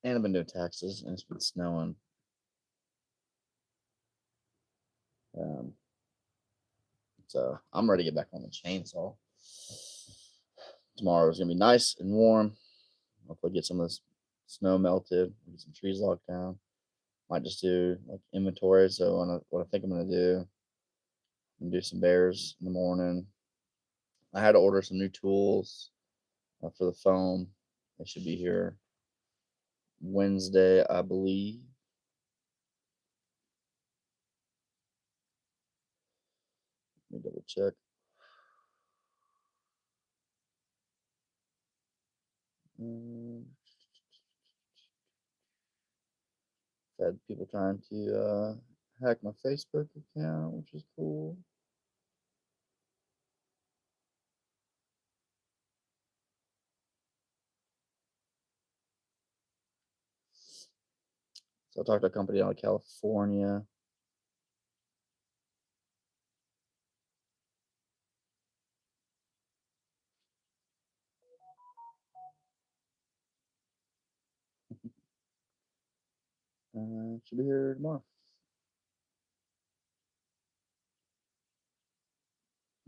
And I've been doing taxes, and it's been snowing. Um, so I'm ready to get back on the chainsaw. Tomorrow is gonna be nice and warm. Hopefully, get some of this snow melted, get some trees locked down. Might just do like inventory. So what I think I'm gonna do, do some bears in the morning. I had to order some new tools for the foam. They should be here Wednesday, I believe. Let me double check. Mm, had people trying to hack my Facebook account, which is cool. So I talked to a company out of California. Should be here tomorrow.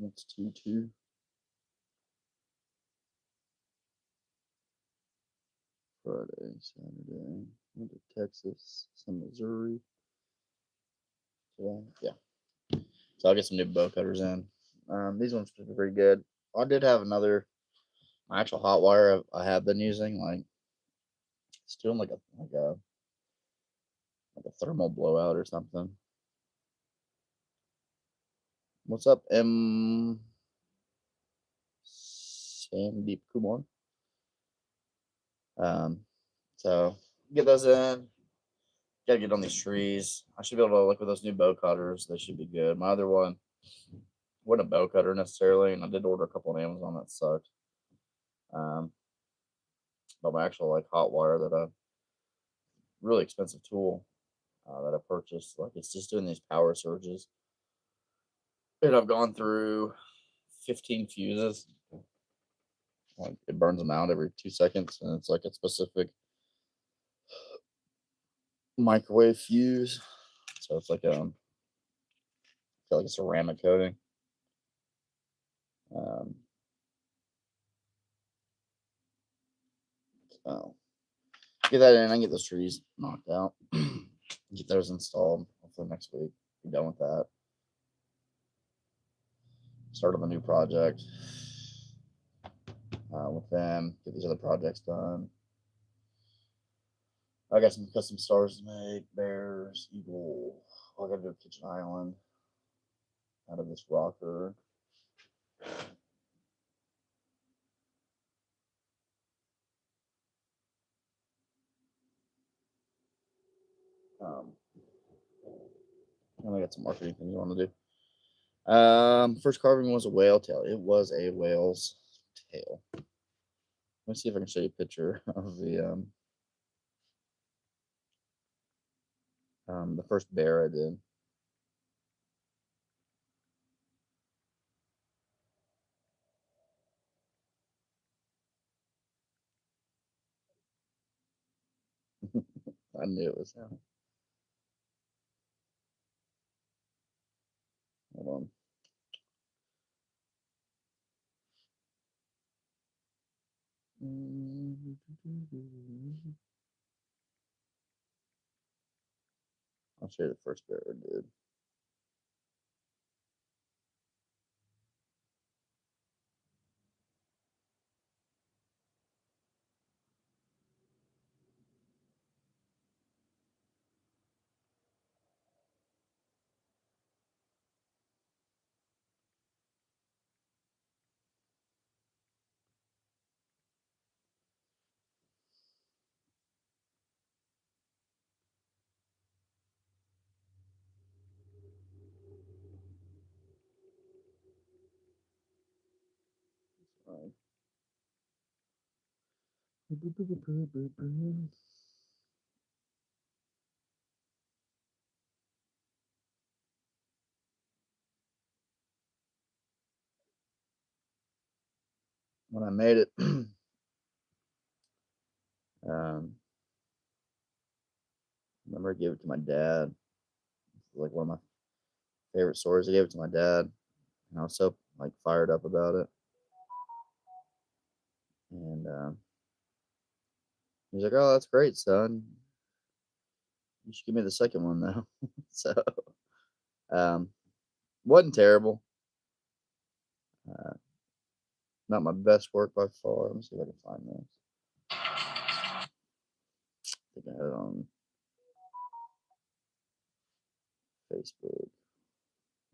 It's 2/2. Friday, Saturday. Went to Texas, some Missouri. So yeah. So I'll get some new bow cutters in. These ones should be pretty good. I did have another my actual hot wire I have been using. Like it's doing like a thermal blowout or something. What's up, Sandeep Kumar? Um, so get those in. Gotta get on these trees. I should be able to look with those new bow cutters. They should be good. My other one wasn't a bow cutter necessarily, and I did order a couple on Amazon that sucked. Um, but my actual like hot wire that I really expensive tool that I purchased, like it's just doing these power surges, and I've gone through 15 fuses. Like it burns them out every 2 seconds, and it's like a specific microwave fuse. So it's like I feel like a ceramic coating. Um, so get that in. I get those trees knocked out. Get those installed hopefully next week. Be done with that. Start on the new project with them. Get these other projects done. I got some custom stars to make. Bears, eagle. Oh, I got to do a kitchen island out of this rocker. Um, and I got some marketing things I want to do. First carving was a whale tail. It was a whale's tail. Let me see if I can show you a picture of the first bear I did. I knew it was him. Hold on. I'll show you the first bear I did. When I made it, um, I remember I gave it to my dad. It's like one of my favorite stories. I gave it to my dad, and I was so like fired up about it. And he's like, "Oh, that's great, son. You should give me the second one though." So um, wasn't terrible. Uh, not my best work by far. Let me see if I can find this. I think I had it on Facebook.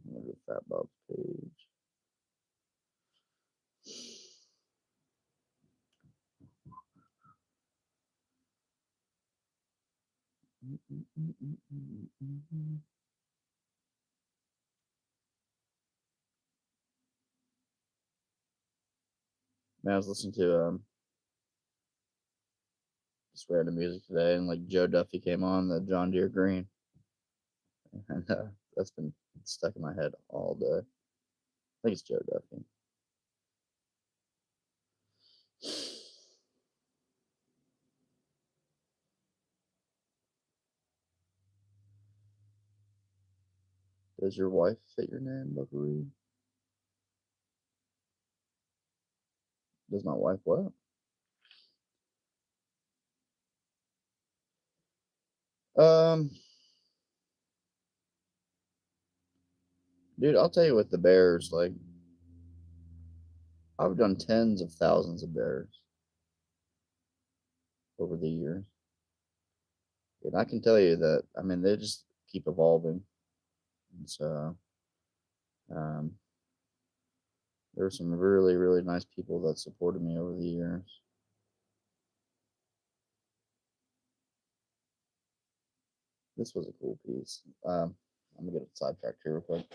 I'm gonna go to Fat Bob's page. Man, I was listening to just random music today, and like Joe Duffy came on the John Deere Green, and that's been stuck in my head all day. I think it's Joe Duffy. Does your wife fit your name, Buckaroo? Does my wife what? Um, Dude, I'll tell you with the bears, like I've done tens of thousands of bears over the years. And I can tell you that, I mean, they just keep evolving. And so, um, there were some really, really nice people that supported me over the years. This was a cool piece. I'm gonna get sidetracked here real quick.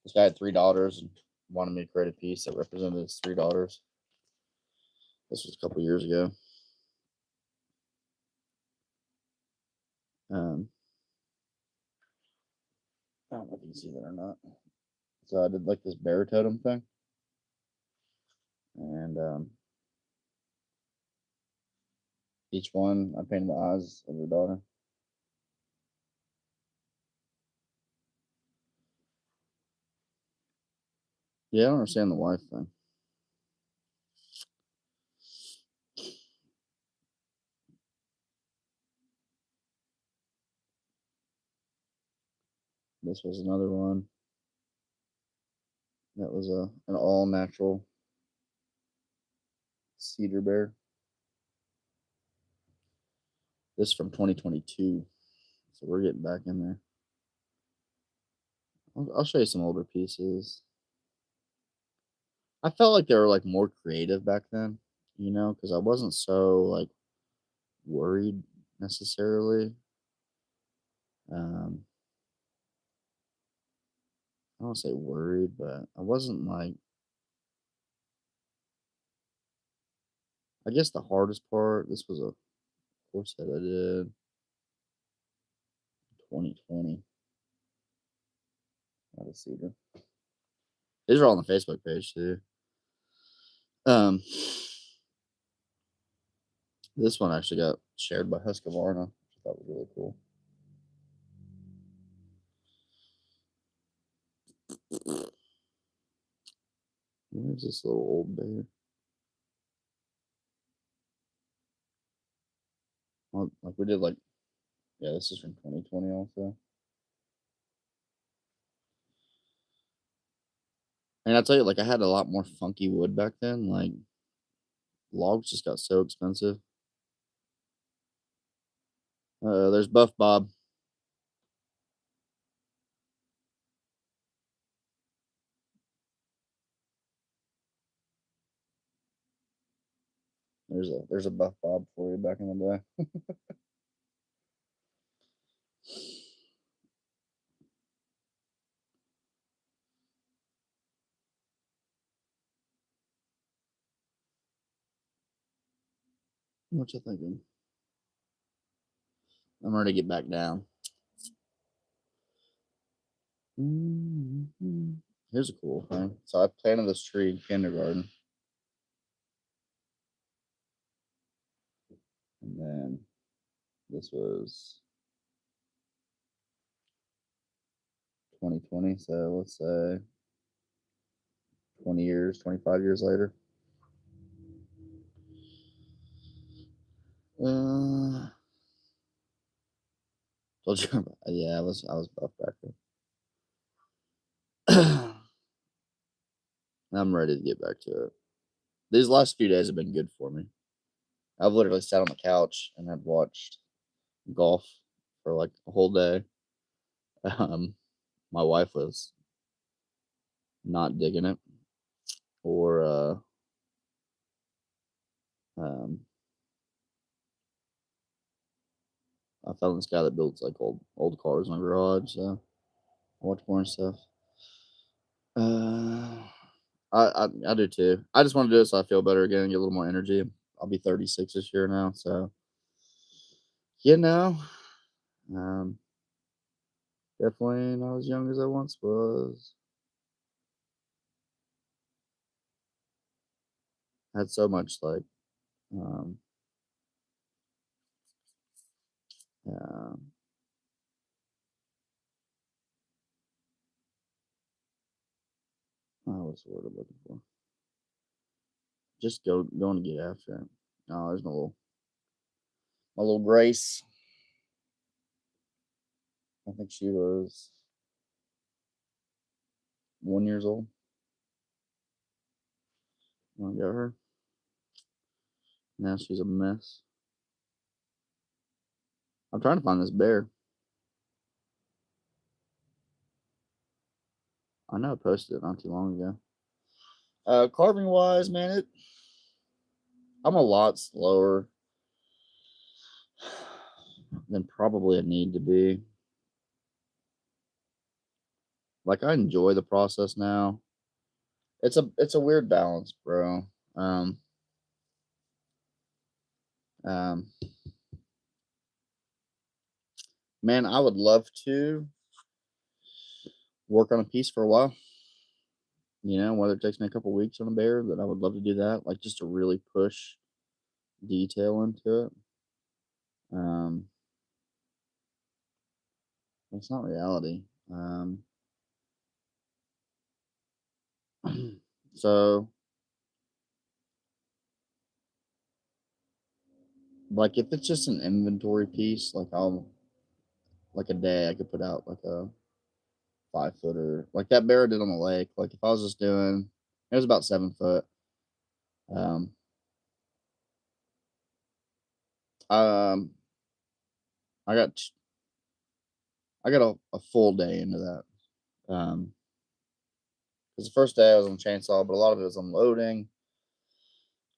This guy had 3 daughters and wanted me to create a piece that represented his 3 daughters. This was a couple years ago. Um, I don't know if you can see that or not. So I did like this bear totem thing, and each one I painted the eyes of the daughter. Yeah, I don't understand the wife thing. This was another one. That was an all natural cedar bear. This from 2022. So we're getting back in there. I'll show you some older pieces. I felt like they were like more creative back then, because I wasn't so like worried necessarily. Um, I don't want to say worried, but I wasn't like. I guess the hardest part. This was a course that I did 2020 out of cedar. These are all on the Facebook page too. Um, this one actually got shared by Husqvarna, which I thought was really cool. Where's this little old bear? Well, like we did, yeah, this is from 2020 also. And I tell you, like I had a lot more funky wood back then. Like logs just got so expensive. There's Buff Bob. There's a Buff Bob for you back in the day. What you thinking? I'm ready to get back down. Here's a cool thing. So I planted this tree in kindergarten, and then this was 2020. So let's say 20 years, 25 years later. Told you, yeah, I was buff back then. I'm ready to get back to it. These last few days have been good for me. I've literally sat on the couch and I've watched golf for like a whole day. Um, my wife was not digging it, or um, I found this guy that builds like old cars in my garage. So I watch more and stuff. Uh, I do too. I just want to do it so I feel better again, get a little more energy. I'll be 36 this year now, so you know, um, definitely not as young as I once was. Had so much like um, uh, what's the word I'm looking for? Just going to get after it. Oh, there's my little Grace. I think she was 1 years old when I got her. Now she's a mess. I'm trying to find this bear. I know I posted it not too long ago. Carving wise, man, I'm a lot slower than probably I need to be. Like I enjoy the process now. It's a weird balance, bro. Um, um, man, I would love to work on a piece for a while. Whether it takes me a couple weeks on a bear, that I would love to do that. Like just to really push detail into it. Um, it's not reality. So like if it's just an inventory piece, like I'll like a day I could put out like a 5 footer, like that bear did on the lake. Like if I was just doing, it was about 7 foot. Um, um, I got I got a full day into that. Because the first day I was on chainsaw, but a lot of it was unloading,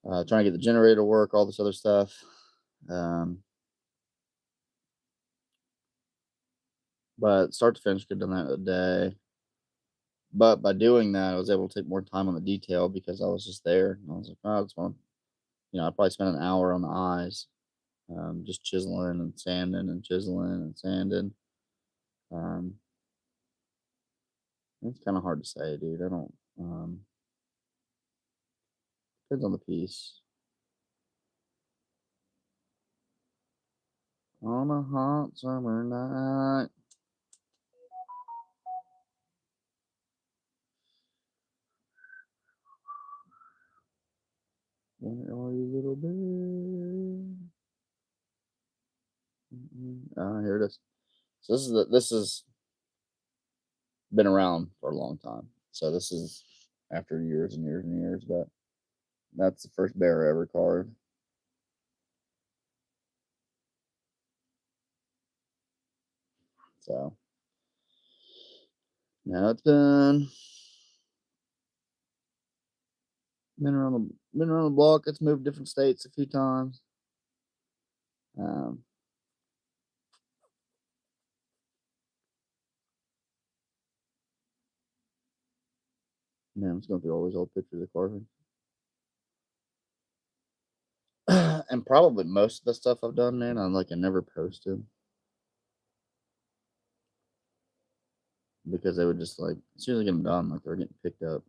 trying to get the generator to work, all this other stuff. Um, but start to finish, could have done that in a day. But by doing that, I was able to take more time on the detail because I was just there. And I was like, oh, I just want to, I probably spent an hour on the eyes, just chiseling and sanding and chiseling and sanding. Um, it's kind of hard to say, dude. I don't. Depends on the piece. On a hot summer night. Where are you, little bear? Here it is. So this is been around for a long time. So this is after years and years and years, but that's the first bear I ever carved. So now it's been around the block. It's moved different states a few times. Um, Man, I'm just going through all these old pictures of carving. And probably most of the stuff I've done, man, I never posted because they would just like as soon as I get them done, like they're getting picked up.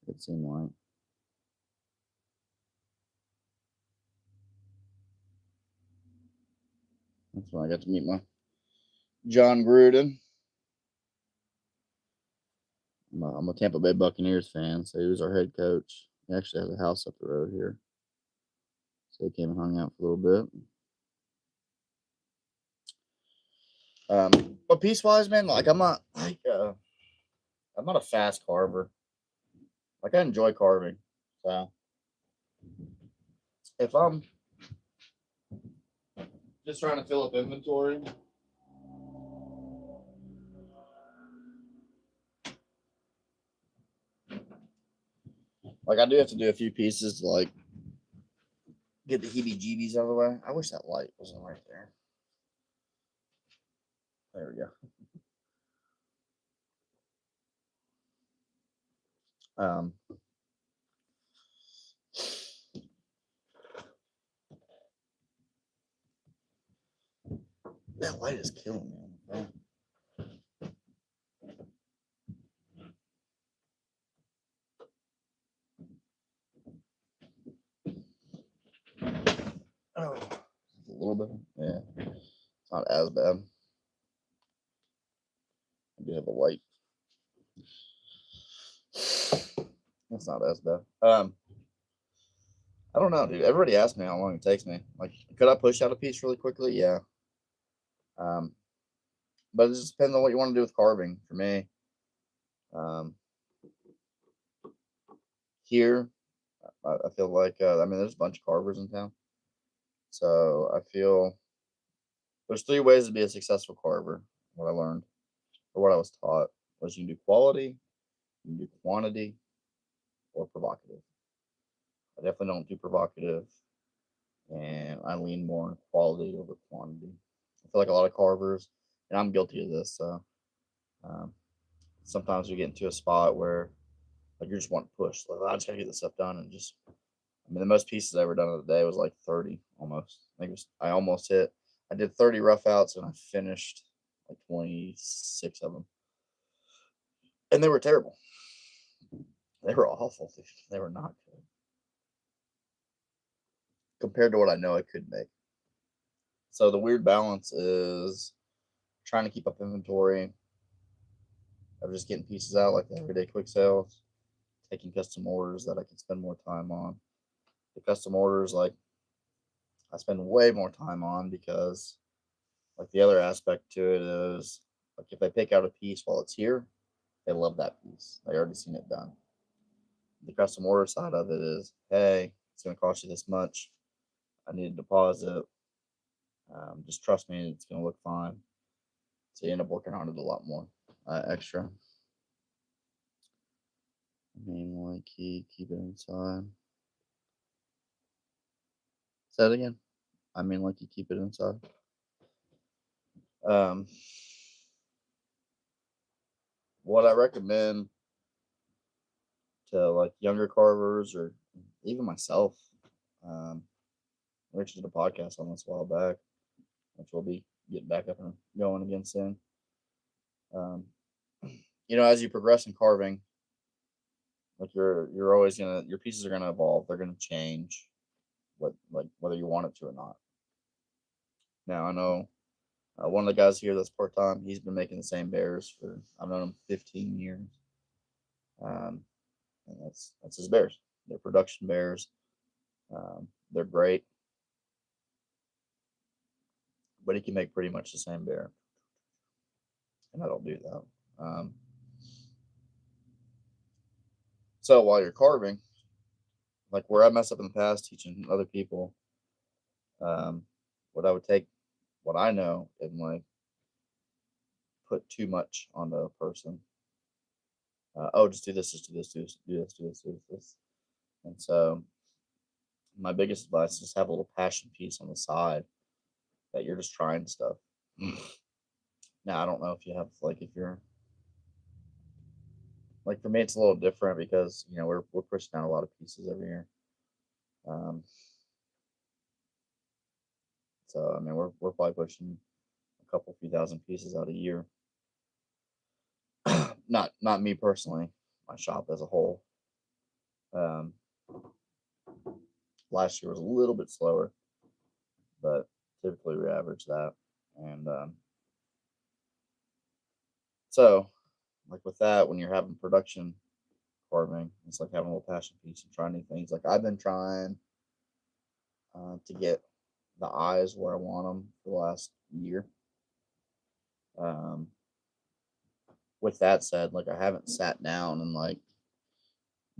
It seemed like that's when I got to meet my John Gruden. I'm a Tampa Bay Buccaneers fan, so he was our head coach. He actually has a house up the road here, so he came and hung out for a little bit. But piece wise, man, like I'm not a fast carver. Like I enjoy carving, so if I'm just trying to fill up inventory, like I do have to do a few pieces to like get the heebie-jeebies out of the way. I wish that light wasn't right there. There we go. Um, That light is killing me on the phone. Oh, a little bit. Yeah, it's not as bad. I do have a light. It's not as bad. I don't know, dude. Everybody asks me how long it takes me. Like, could I push out a piece really quickly? Yeah. Um, but it just depends on what you want to do with carving. For me, um, here, I feel like I mean, there's a bunch of carvers in town, so I feel there's three ways to be a successful carver. What I learned or what I was taught was you can do quality, you can do quantity, or provocative. I definitely don't do provocative, and I lean more on quality over quantity. I feel like a lot of carvers, and I'm guilty of this. So um, sometimes you get into a spot where like you just want to push. Like, I just gotta get this stuff done, and just I mean the most pieces I ever done of the day was like 30 almost. I think it was I almost hit. I did 30 rough outs and I finished like 26 of them, and they were terrible. They were awful. They were not good compared to what I know I could make. So the weird balance is trying to keep up inventory of just getting pieces out like the everyday quick sales, taking custom orders that I can spend more time on. The custom orders, like I spend way more time on because like the other aspect to it is like if they pick out a piece while it's here, they love that piece. They already seen it done. The custom order side of it is, hey, it's going to cost you this much. I need a deposit. Just trust me, it's going to look fine. So you end up working on it a lot more extra. Name like key, keep it inside. Say it again. I mean, like you keep it inside. Um, what I recommend to like younger carvers or even myself, um, we actually did a podcast on this a while back, which we'll be getting back up and going again soon. Um, as you progress in carving, like you're always gonna your pieces are gonna evolve. They're gonna change, whether you want it to or not. Now I know one of the guys here that's part time. He's been making the same bears for I've known him 15 years, and that's his bears. They're production bears. They're great, but he can make pretty much the same bear, and I don't do that. So while you're carving, like where I mess up in the past teaching other people, um, what I would take what I know and like put too much on a person. Oh, just do this, just do this, do this, do this, do this, do this. And so my biggest advice is just have a little passion piece on the side that you're just trying stuff. Now I don't know if you have like if you're like for me it's a little different because we're pushing out a lot of pieces every year. Um, so I mean we're probably pushing a couple few thousand pieces out a year. Not me personally, my shop as a whole. Um, Last year was a little bit slower, but typically we average that. And so, like with that, when you're having production carving, it's like having a little passion piece and trying new things. Like I've been trying to get the eyes where I want them for the last year. Um, with that said, like I haven't sat down and like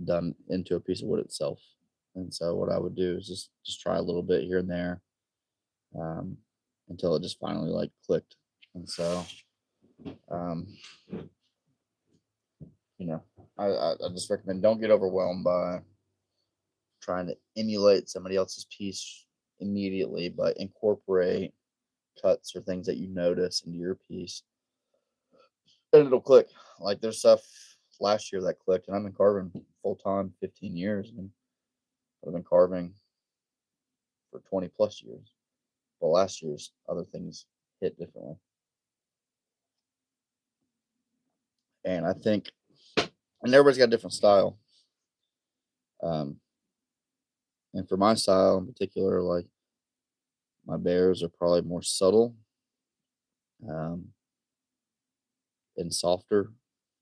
done into a piece of wood itself. And so what I would do is just try a little bit here and there um, until it just finally like clicked. And so um, you know, I just recommend don't get overwhelmed by trying to emulate somebody else's piece immediately, but incorporate cuts or things that you notice into your piece, and it'll click. Like there's stuff last year that clicked, and I've been carving full time 15 years, and I've been carving for 20 plus years. But last year's other things hit differently. And I think, and everybody's got a different style. Um, and for my style in particular, like my bears are probably more subtle um, and softer,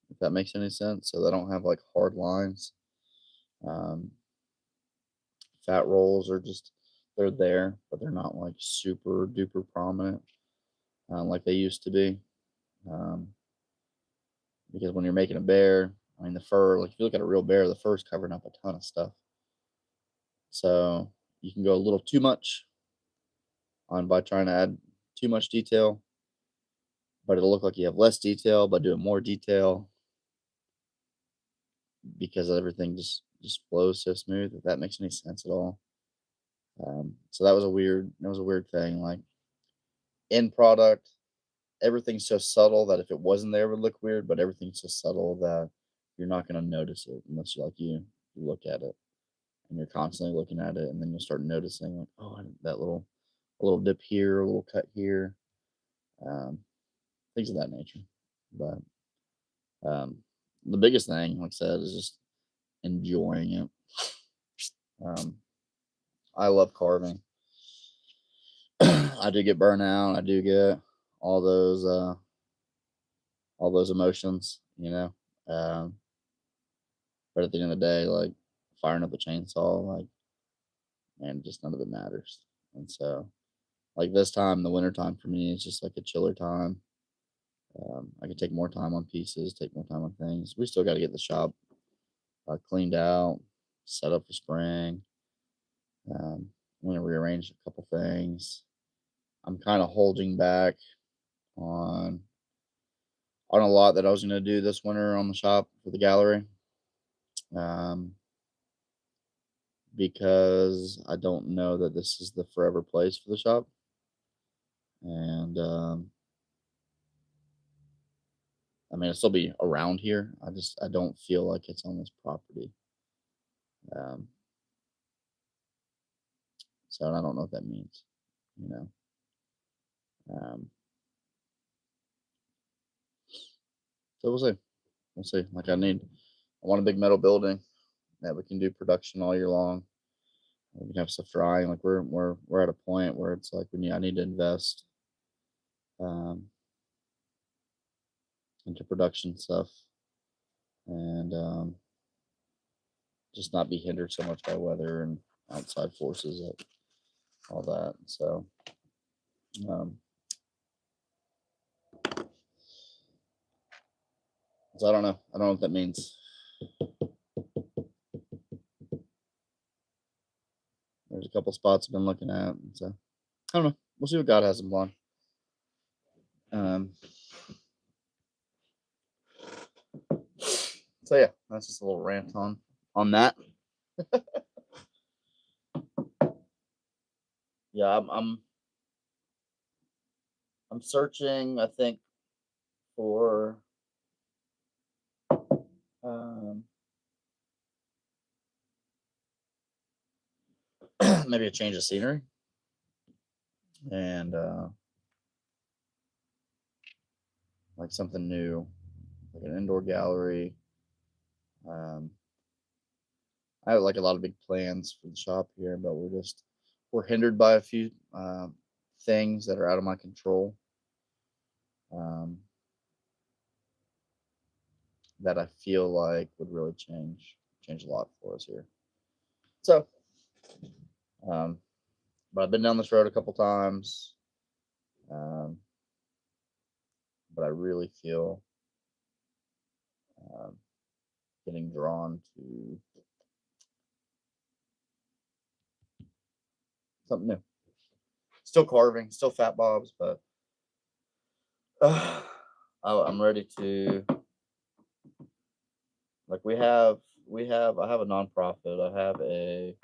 if that makes any sense. So they don't have like hard lines. Um, fat rolls are just, they're there, but they're not like super duper prominent like they used to be. Um, because when you're making a bear, I mean, the fur, like if you look at a real bear, the fur's covering up a ton of stuff. So you can go a little too much on by trying to add too much detail, but it'll look like you have less detail by doing more detail because everything just flows so smooth. If that makes any sense at all. So that was a weird thing. Like in product, everything's so subtle that if it wasn't there, it would look weird. But everything's so subtle that you're not going to notice it unless you look at it and you're constantly looking at it, and then you'll start noticing like, oh, that little dip here, a little cut here, um, things of that nature. But um, the biggest thing, like I said, is just enjoying it. Um, I love carving. I do get burnout. I do get all those uh, all those emotions, you know. Um, but at the end of the day, like firing up a chainsaw, like man, just none of it matters. And so, like this time, the winter time for me is just like a chiller time. I can take more time on pieces, take more time on things. We still got to get the shop cleaned out, set up for spring. I'm gonna rearrange a couple things. I'm kind of holding back on on a lot that I was gonna do this winter on the shop for the gallery, um, because I don't know that this is the forever place for the shop, and I mean it'll still be around here. I don't feel like it's on this property, um, so I don't know what that means, you know. Um, so we'll see. We'll see. Like I want a big metal building that we can do production all year long. We can have stuff drying. Like we're at a point where it's like I need to invest um, into production stuff and just not be hindered so much by weather and outside forces and all that. Um, so I don't know. I don't know what that means. There's a couple spots I've been looking at. So I don't know. We'll see what God has in plan. Um, so yeah, that's just a little rant on that. Yeah, I'm searching. I think for um, maybe a change of scenery and like something new, like an indoor gallery. Um, I have like a lot of big plans for the shop here, but we're hindered by a few things that are out of my control. Um, that I feel like would really change a lot for us here. So, um, but I've been down this road a couple times, um, but I really feel um, getting drawn to something new. Still carving, still fat bobs, but uh, I'm ready to like I have a nonprofit, I have a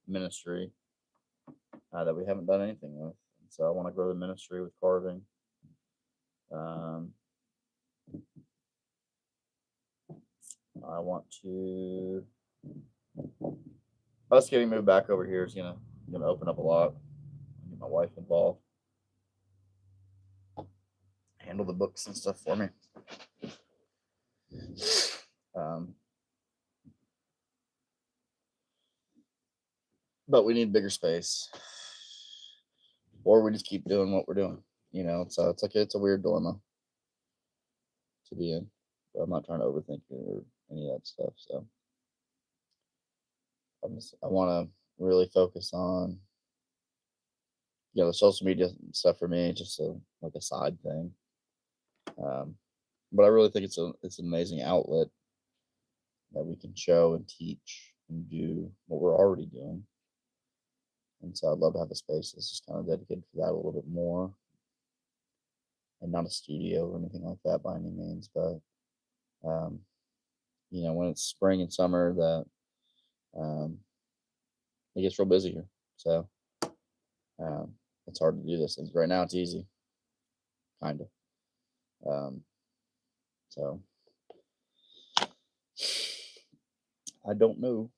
ministry that we haven't done anything with, and so I want to grow the ministry with carving. Um, I want to us getting moved back over here is gonna open up a lot. Get my wife involved. handle the books and stuff for me. But we need bigger space, or we just keep doing what we're doing. So it's a weird dilemma to be in. But I'm not trying to overthink it or any of that stuff. So I want to really focus on the social media stuff for me, just like a side thing. But I really think it's an amazing outlet that we can show and teach and do what we're already doing. And so I'd love to have a space that's just kind of dedicated to that a little bit more, and not a studio or anything like that by any means. But um, when it's spring and summer, that um, it gets real busy here. So it's hard to do those things. Right now, it's easy, kind of. So I don't know.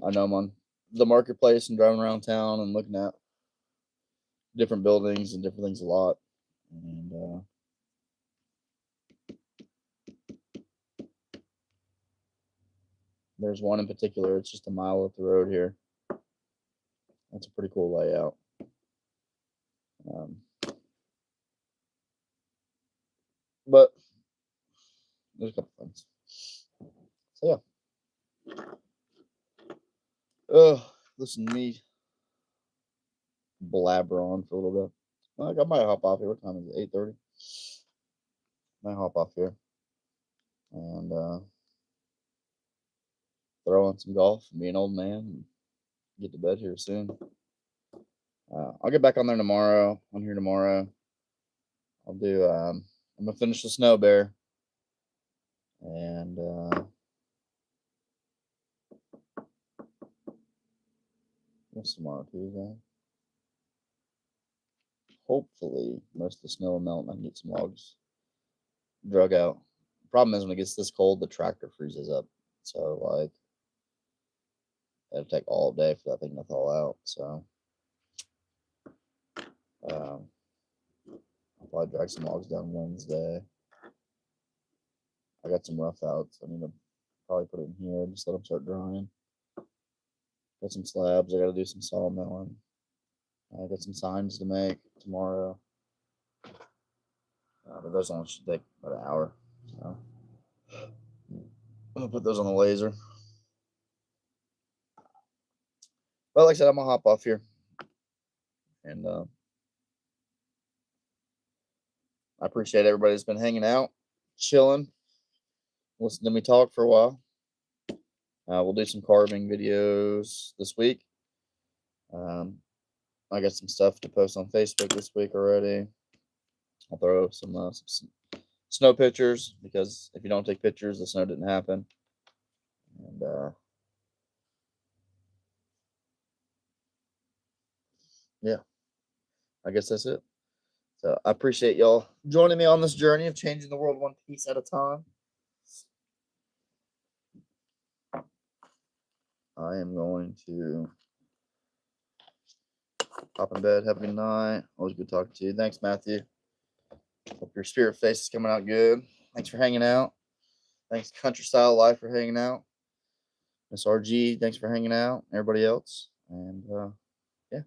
I know I'm on the marketplace and driving around town and looking at different buildings and different things a lot. And there's one in particular. It's just a mile up the road here. That's a pretty cool layout. But there's a couple things. So yeah. Listen to me blabber on for a little bit. I might hop off here. What time is it? 8:30. Might hop off here and throw on some golf and be an old man and get to bed here soon. I'll get back on there tomorrow. I'm here tomorrow. I'll do. I'm gonna finish the Snow Bear, and what's tomorrow? Tuesday. Hopefully, most of the snow will melt and I can get some logs drug out. Problem is, when it gets this cold, the tractor freezes up. So, like, it'll take all day for that thing to thaw out. So, I'll probably drag some logs down Wednesday. I got some rough outs. I need to probably put it in here, just let them start drying. Got some slabs. I got to do some sawmilling. I got some signs to make tomorrow. But those only should take about an hour. So I'll put those on the laser. But like I said, I'm gonna hop off here, and I appreciate everybody that's been hanging out, chilling, listening to me talk for a while. We'll do some carving videos this week. I got some stuff to post on Facebook this week already. I'll throw some snow pictures, because if you don't take pictures, the snow didn't happen. And yeah, I guess that's it. So I appreciate y'all joining me on this journey of changing the world one piece at a time. I am going to hop in bed. Have a good night. Always good talking to you. Thanks, Matthew. Hope your spirit face is coming out good. Thanks for hanging out. Thanks, Country Style Life, for hanging out. Miss RG, thanks for hanging out. Everybody else. And yeah,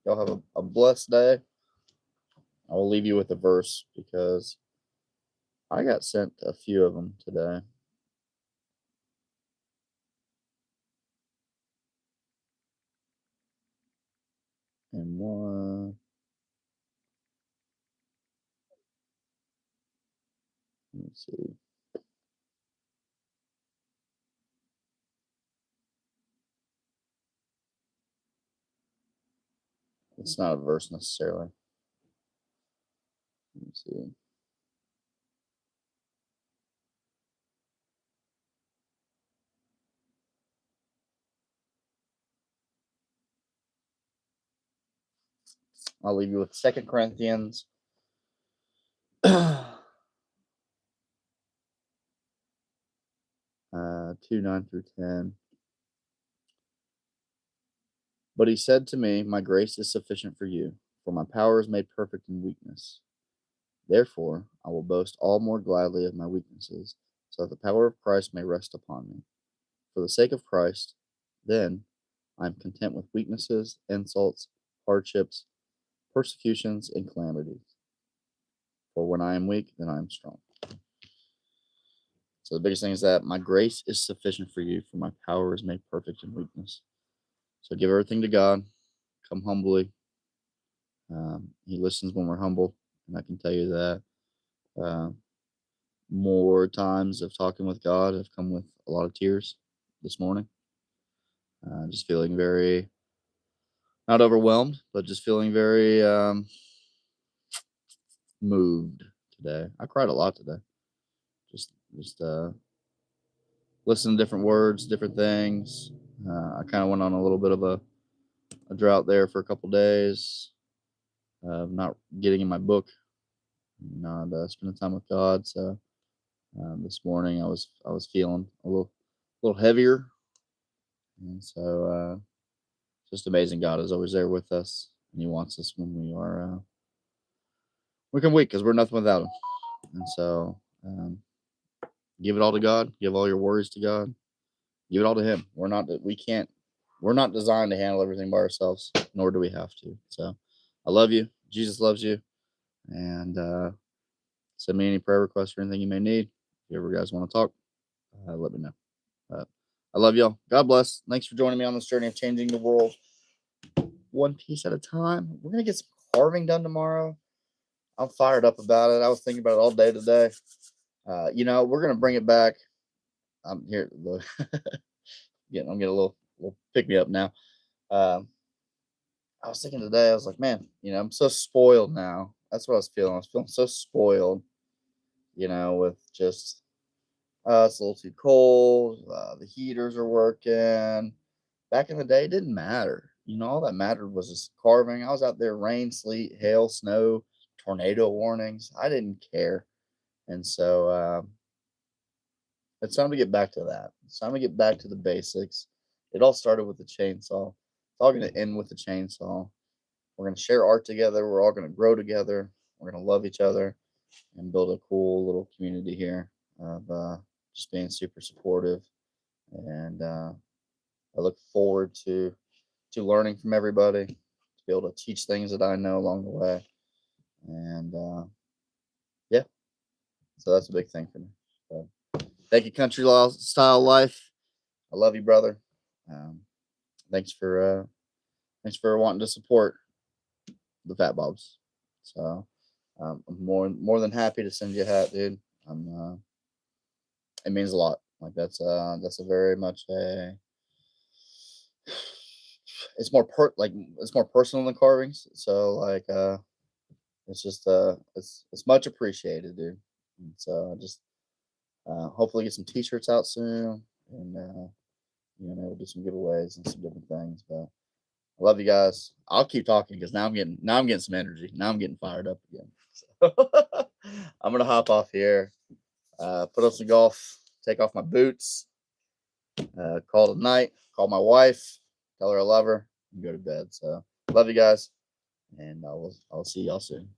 y'all have a blessed day. I will leave you with a verse, because I got sent a few of them today. And one, let me see. It's not a verse necessarily. Let me see. I'll leave you with 2 Corinthians 2:9-10. But he said to me, my grace is sufficient for you, For my power is made perfect in weakness. Therefore, I will boast all more gladly of my weaknesses, so that the power of Christ may rest upon me. For the sake of Christ, then, I am content with weaknesses, insults, hardships, persecutions, and calamities. For when I am weak, then I am strong. So the biggest thing is that my grace is sufficient for you, for my power is made perfect in weakness. So give everything to God. Come humbly. He listens when we're humble, and I can tell you that uh, more times of talking with God have come with a lot of tears this morning. Just feeling very, not overwhelmed, but just feeling very moved today. I cried a lot today. Just listening to different words, different things. I kind of went on a little bit of a drought there for a couple days, not getting in my book, not spending time with God. So this morning I was feeling a little heavier, and so just amazing. God is always there with us, and He wants us when we can weak because we're nothing without Him. And so give it all to God. Give all your worries to God. Give it all to Him. We're not designed to handle everything by ourselves, nor do we have to. So I love you. Jesus loves you. And send me any prayer requests or anything you may need. If you ever guys want to talk, let me know. I love y'all. God bless. Thanks for joining me on this journey of changing the world one piece at a time. We're going to get some carving done tomorrow. I'm fired up about it. I was thinking about it all day today. We're going to bring it back. I'm here. I'm getting a little pick me up now. I was thinking today, I was like, man, I'm so spoiled now. That's what I was feeling. I was feeling so spoiled, with just, it's a little too cold. The heaters are working. Back in the day, it didn't matter. All that mattered was just carving. I was out there, rain, sleet, hail, snow, tornado warnings. I didn't care. And so it's time to get back to that. It's time to get back to the basics. It all started with the chainsaw. It's all going to end with the chainsaw. We're going to share art together. We're all going to grow together. We're going to love each other and build a cool little community here of just being super supportive. And I look forward to learning from everybody, to be able to teach things that I know along the way. And yeah, so that's a big thing for me. So, thank you, Country Style Life. I love you, brother. Um, thanks for wanting to support the Fat Bobs. So I'm more than happy to send you a hat, dude. It means a lot. Like that's a very much a. It's more personal than carvings. So like it's just it's much appreciated, dude. And so I just hopefully get some t-shirts out soon, and we'll do some giveaways and some different things. But I love you guys. I'll keep talking because now I'm getting some energy. Now I'm getting fired up again. So I'm gonna hop off here, put on some golf, take off my boots, call it a night, call my wife, tell her I love her, and go to bed. So love you guys, and I'll see y'all soon.